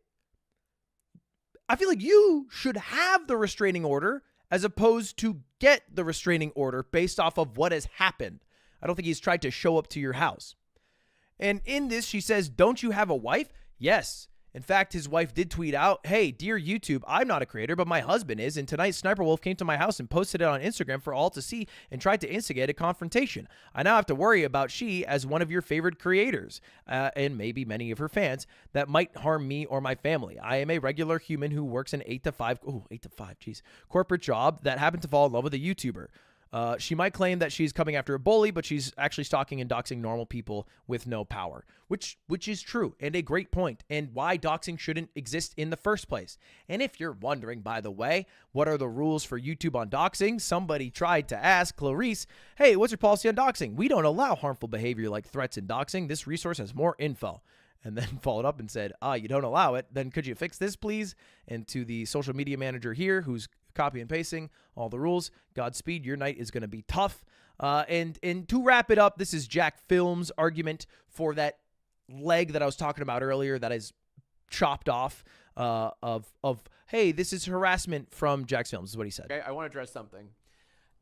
I feel like you should have the restraining order as opposed to get the restraining order based off of what has happened. I don't think he's tried to show up to your house. And in this, she says, don't you have a wife? Yes. In fact, his wife did tweet out, hey, dear YouTube, I'm not a creator, but my husband is, and tonight SSSniperWolf came to my house and posted it on Instagram for all to see and tried to instigate a confrontation. I now have to worry about she as one of your favorite creators, and maybe many of her fans, that might harm me or my family. I am a regular human who works an 8 to 5, corporate job that happened to fall in love with a YouTuber. She might claim that she's coming after a bully, but she's actually stalking and doxing normal people with no power, which is true and a great point, and why doxing shouldn't exist in the first place. And if you're wondering, by the way, what are the rules for YouTube on doxing? Somebody tried to ask Clarice, hey, what's your policy on doxing? We don't allow harmful behavior like threats in doxing. This resource has more info. And then followed up and said, you don't allow it. Then could you fix this, please? And to the social media manager here, who's copy and pasting all the rules, Godspeed, your night is going to be tough. And to wrap it up, this is Jack Films' argument for that leg that I was talking about earlier that is chopped off of hey, this is harassment from Jack's Films, is what he said. Okay, I want to address something.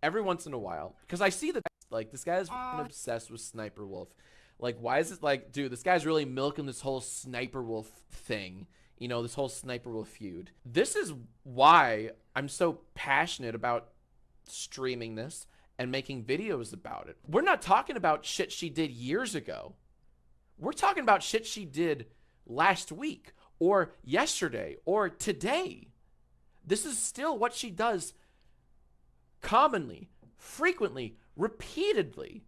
Every once in a while, because I see that, like, this guy's obsessed with SSSniperWolf. Like, why is it like, dude, this guy's really milking this whole SSSniperWolf thing, you know, this whole SSSniperWolf feud. This is why I'm so passionate about streaming this and making videos about it. We're not talking about shit she did years ago. We're talking about shit she did last week or yesterday or today. This is still what she does commonly, frequently, repeatedly.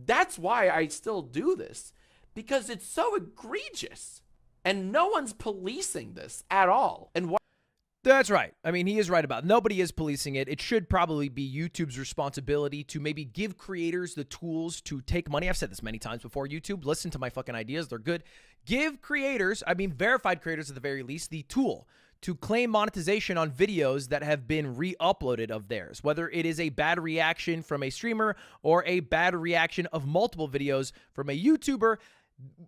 That's why I still do this, because it's so egregious and no one's policing this at all. And why? That's right. I mean, he is right about it. Nobody is policing it. It should probably be YouTube's responsibility to maybe give creators the tools to take money. I've said this many times before. YouTube, listen to my fucking ideas. They're good. Give creators, I mean, verified creators at the very least, the tool to claim monetization on videos that have been re-uploaded of theirs, whether it is a bad reaction from a streamer or a bad reaction of multiple videos from a YouTuber.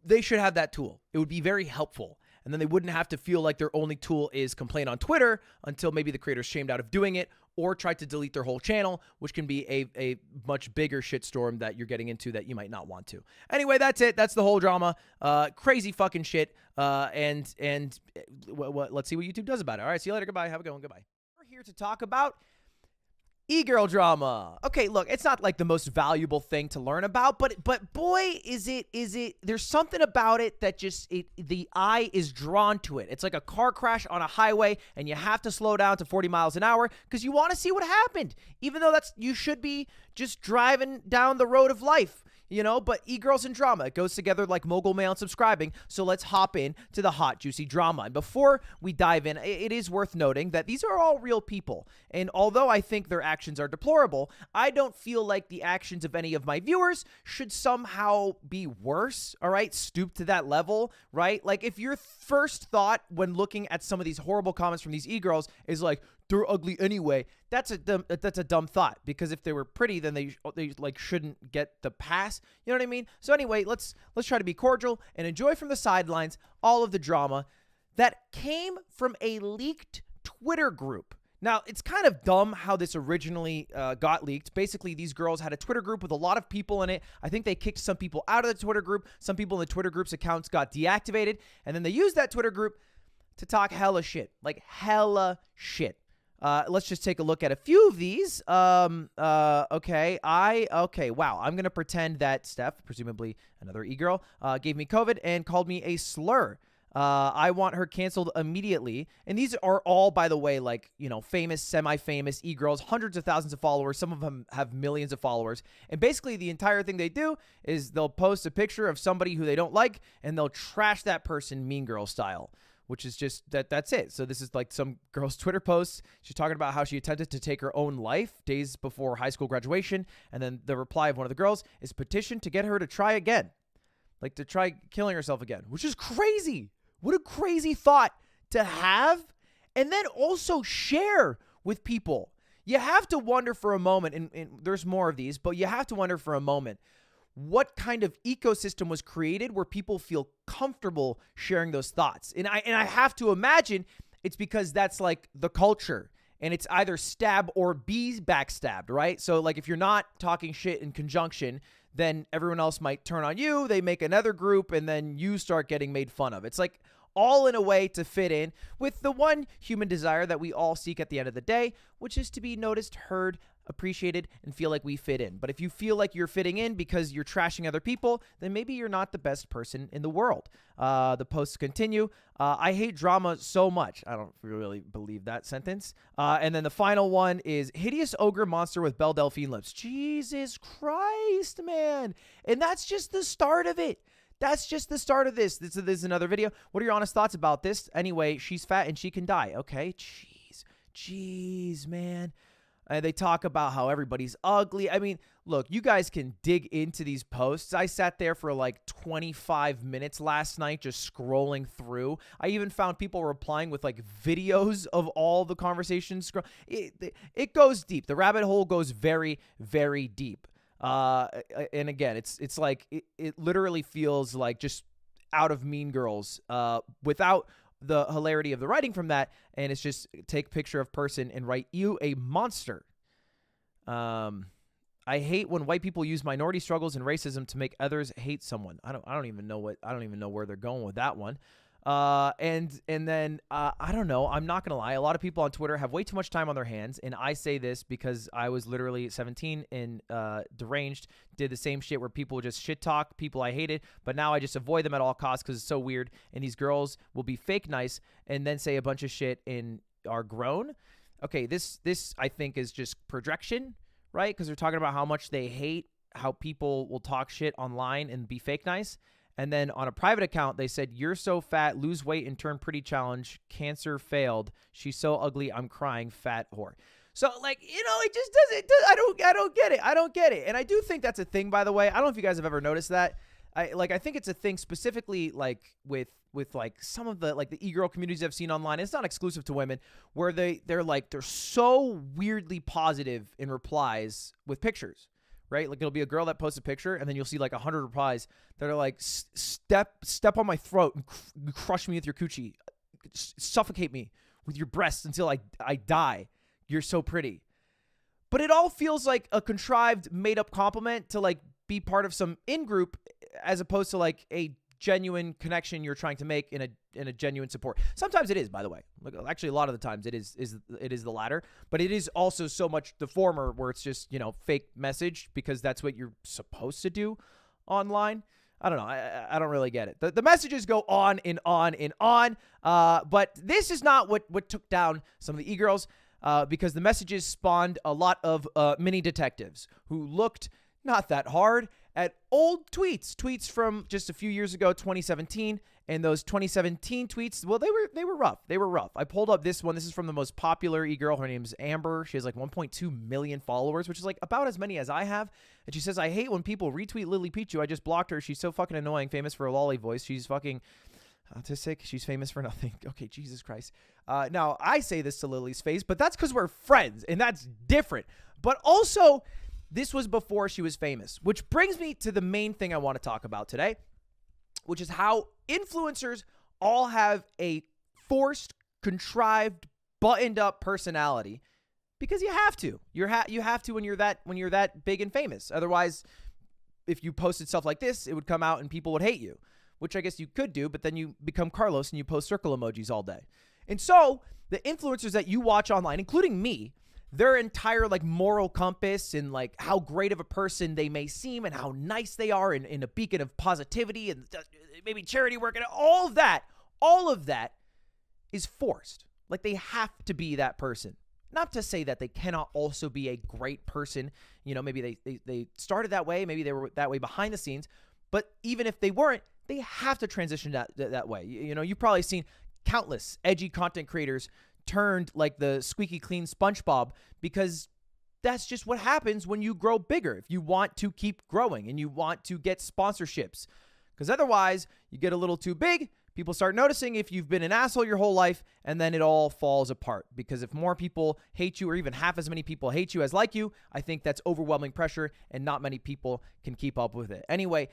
They should have that tool. It would be very helpful. And then they wouldn't have to feel like their only tool is complain on Twitter until maybe the creator's shamed out of doing it or tried to delete their whole channel, which can be a much bigger shitstorm that you're getting into that you might not want to. Anyway, that's it. That's the whole drama. Crazy fucking shit. And let's see what YouTube does about it. All right, see you later. Goodbye. Have a good one. Goodbye. here to talk about e-girl drama. Okay, look, it's not like the most valuable thing to learn about, but boy, is it there's something about it that just the eye is drawn to it. It's like a car crash on a highway and you have to slow down to 40 miles an hour because you want to see what happened, even though you should be just driving down the road of life. But e-girls and drama, it goes together like mogul mail and subscribing. So let's hop in to the hot, juicy drama. And before we dive in, it is worth noting that these are all real people. And although I think their actions are deplorable, I don't feel like the actions of any of my viewers should somehow be worse, all right? Stoop to that level, right? Like if your first thought when looking at some of these horrible comments from these e-girls is like, they're ugly anyway, that's a dumb thought, because if they were pretty, then they like shouldn't get the pass. You know what I mean? So anyway, let's try to be cordial and enjoy from the sidelines all of the drama that came from a leaked Twitter group. Now, it's kind of dumb how this originally got leaked. Basically, these girls had a Twitter group with a lot of people in it. I think they kicked some people out of the Twitter group. Some people in the Twitter group's accounts got deactivated, and then they used that Twitter group to talk hella shit, like hella shit. Let's just take a look at a few of these. Wow. I'm going to pretend that Steph, presumably another e-girl, gave me COVID and called me a slur. I want her canceled immediately. And these are all, by the way, like, famous, semi-famous e-girls, hundreds of thousands of followers. Some of them have millions of followers. And basically the entire thing they do is they'll post a picture of somebody who they don't like and they'll trash that person Mean Girl style, which is just that's it. So this is like some girl's Twitter post. She's talking about how she attempted to take her own life days before high school graduation. And then the reply of one of the girls is petition to get her to try again. Like to try killing herself again, which is crazy. What a crazy thought to have. And then also share with people. You have to wonder for a moment, and there's more of these, but you have to wonder for a moment, what kind of ecosystem was created where people feel comfortable sharing those thoughts? And I have to imagine it's because that's like the culture, and it's either stab or be backstabbed, right? So like if you're not talking shit in conjunction, then everyone else might turn on you. They make another group, and then you start getting made fun of. It's like all in a way to fit in with the one human desire that we all seek at the end of the day, which is to be noticed, heard, appreciated, and feel like we fit in. But if you feel like you're fitting in because you're trashing other people, then maybe you're not the best person in the world. The posts continue. I hate drama so much. I don't really believe that sentence. And then the final one is hideous ogre monster with Belle Delphine lips. Jesus Christ, man. And that's just the start of it. That's just the start of this. This is another video. What are your honest thoughts about this? Anyway, she's fat and she can die. Okay, jeez, man. They talk about how everybody's ugly. I mean, look, you guys can dig into these posts. I sat there for like 25 minutes last night just scrolling through. I even found people replying with like videos of all the conversations. It goes deep. The rabbit hole goes very, very deep. And again, it's like it literally feels like just out of Mean Girls without the hilarity of the writing from that, and it's just take picture of person and write you a monster. I hate when white people use minority struggles and racism to make others hate someone. I don't even know where they're going with that one. And then I don't know. I'm not gonna lie. A lot of people on Twitter have way too much time on their hands, and I say this because I was literally 17 and deranged. Did the same shit where people just shit talk people I hated, but now I just avoid them at all costs because it's so weird. And these girls will be fake nice and then say a bunch of shit and are grown. Okay, this I think is just projection, right? Because they're talking about how much they hate how people will talk shit online and be fake nice. And then on a private account, they said, you're so fat, lose weight and turn pretty challenge. Cancer failed. She's so ugly. I'm crying, fat whore. So like, it just doesn't, I don't get it. I don't get it. And I do think that's a thing, by the way. I don't know if you guys have ever noticed that. I think it's a thing specifically like with like some of the e-girl communities I've seen online. It's not exclusive to women, where they're so weirdly positive in replies with pictures. Right? Like it'll be a girl that posts a picture and then you'll see like 100 replies that are like, step on my throat and crush me with your coochie. Suffocate me with your breasts until I die. You're so pretty. But it all feels like a contrived made up compliment to like be part of some in-group as opposed to like a genuine connection you're trying to make in a genuine support. Sometimes it is, by the way. Actually, a lot of the times it is the latter, but it is also so much the former where it's just, fake message because that's what you're supposed to do online. I don't know. I don't really get it. The messages go on and on and on. But this is not what took down some of the e-girls because the messages spawned a lot of mini detectives who looked not that hard at old tweets from just a few years ago, 2017. And those 2017 tweets, well, they were rough. They were rough. I pulled up this one. This is from the most popular e-girl. Her name's Amber. She has like 1.2 million followers, which is like about as many as I have. And she says, I hate when people retweet Lily Pichu. I just blocked her. She's so fucking annoying. Famous for a lolly voice. She's fucking autistic. She's famous for nothing. Okay, Jesus Christ. Now, I say this to Lily's face, but that's because we're friends, and that's different. But also, this was before she was famous, which brings me to the main thing I want to talk about today, which is how influencers all have a forced, contrived, buttoned up personality because you have to. You have to when you're that big and famous. Otherwise, if you posted stuff like this, it would come out and people would hate you, which I guess you could do, but then you become Carlos and you post circle emojis all day. And so the influencers that you watch online, including me, their entire like moral compass and like how great of a person they may seem and how nice they are in a beacon of positivity and maybe charity work and all of that is forced. Like they have to be that person. Not to say that they cannot also be a great person. Maybe they started that way. Maybe they were that way behind the scenes. But even if they weren't, they have to transition that way. You've probably seen countless edgy content creators turned like the squeaky clean SpongeBob because that's just what happens when you grow bigger. If you want to keep growing and you want to get sponsorships, because otherwise you get a little too big, people start noticing if you've been an asshole your whole life, and then it all falls apart. Because if more people hate you or even half as many people hate you as like you, I think that's overwhelming pressure and not many people can keep up with it. Anyway,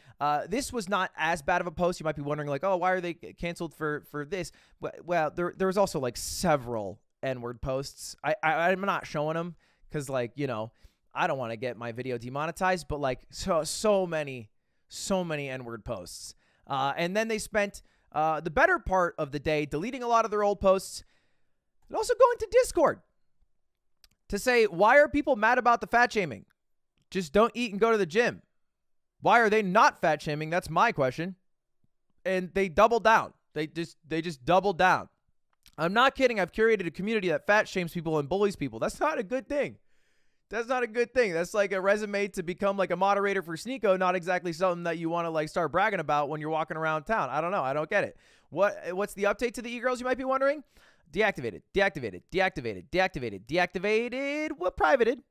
this was not as bad of a post. You might be wondering like, oh, why are they canceled for this? Well, there was also like several N-word posts. I'm not showing them because like, I don't want to get my video demonetized, but like so many N-word posts. And then they spent the better part of the day deleting a lot of their old posts and also going to Discord to say, why are people mad about the fat shaming? Just don't eat and go to the gym. Why are they not fat shaming? That's my question. And they doubled down. They just doubled down. I'm not kidding. I've curated a community that fat shames people and bullies people. That's not a good thing. That's not a good thing. That's like a resume to become like a moderator for Sneeko, not exactly something that you want to like start bragging about when you're walking around town. I don't know. I don't get it. What's the update to the e-girls, you might be wondering? Deactivated. Well, privated.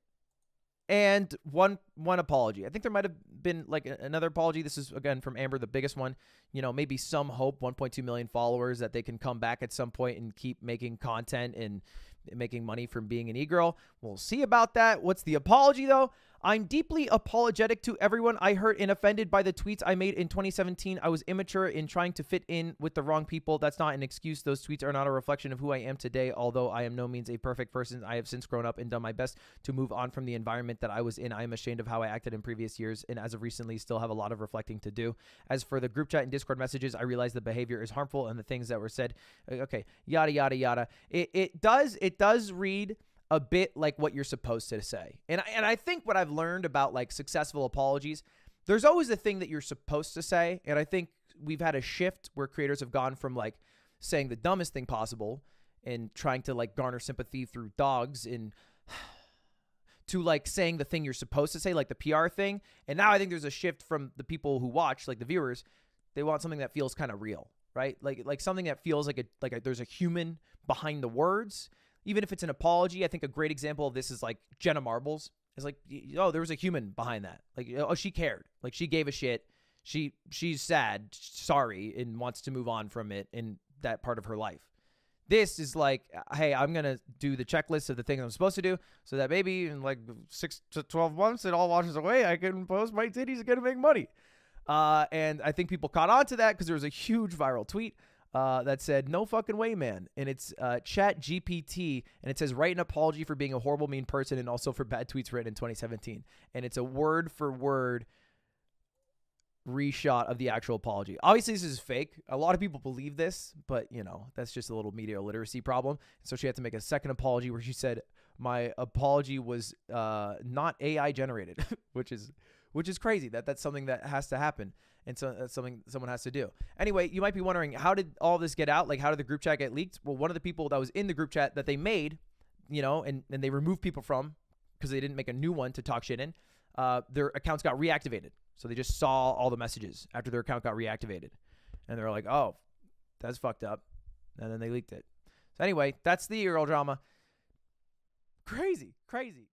And one apology. I think there might have been like another apology. This is, again, from Amber, the biggest one. Maybe some hope, 1.2 million followers, that they can come back at some point and keep making content and making money from being an e-girl. We'll see about that. What's the apology, though? I'm deeply apologetic to everyone I hurt and offended by the tweets I made in 2017. I was immature in trying to fit in with the wrong people. That's not an excuse. Those tweets are not a reflection of who I am today. Although I am no means a perfect person, I have since grown up and done my best to move on from the environment that I was in. I am ashamed of how I acted in previous years, and as of recently, still have a lot of reflecting to do. As for the group chat and Discord messages, I realize the behavior is harmful and the things that were said. Okay, yada, yada, yada. It does read a bit like what you're supposed to say. And I think what I've learned about like successful apologies, there's always a thing that you're supposed to say. And I think we've had a shift where creators have gone from like saying the dumbest thing possible and trying to like garner sympathy through dogs and to like saying the thing you're supposed to say, like the PR thing. And now I think there's a shift from the people who watch, like the viewers. They want something that feels kind of real, right? Like something that feels like there's a human behind the words. Even if it's an apology, I think a great example of this is like Jenna Marbles. It's like, oh, there was a human behind that. Like, oh, she cared. Like, she gave a shit. She's sad, sorry, and wants to move on from it in that part of her life. This is like, hey, I'm going to do the checklist of the things I'm supposed to do so that maybe in like 6 to 12 months it all washes away. I can post my titties and get to make money. And I think people caught on to that because there was a huge viral tweet that said, no fucking way, man. And it's Chat GPT, and it says, write an apology for being a horrible, mean person and also for bad tweets written in 2017. And it's a word for word reshot of the actual apology. Obviously, this is fake. A lot of people believe this, but, you know, that's just a little media literacy problem. So she had to make a second apology where she said, my apology was not AI generated, which is crazy. That's something that has to happen. And so that's something someone has to do. Anyway, you might be wondering, how did all this get out? Like, how did the group chat get leaked? Well, one of the people that was in the group chat that they made, you know, and they removed people from because they didn't make a new one to talk shit in, their accounts got reactivated. So they just saw all the messages after their account got reactivated. And they're like, oh, that's fucked up. And then they leaked it. So anyway, that's the Earl drama. Crazy, crazy.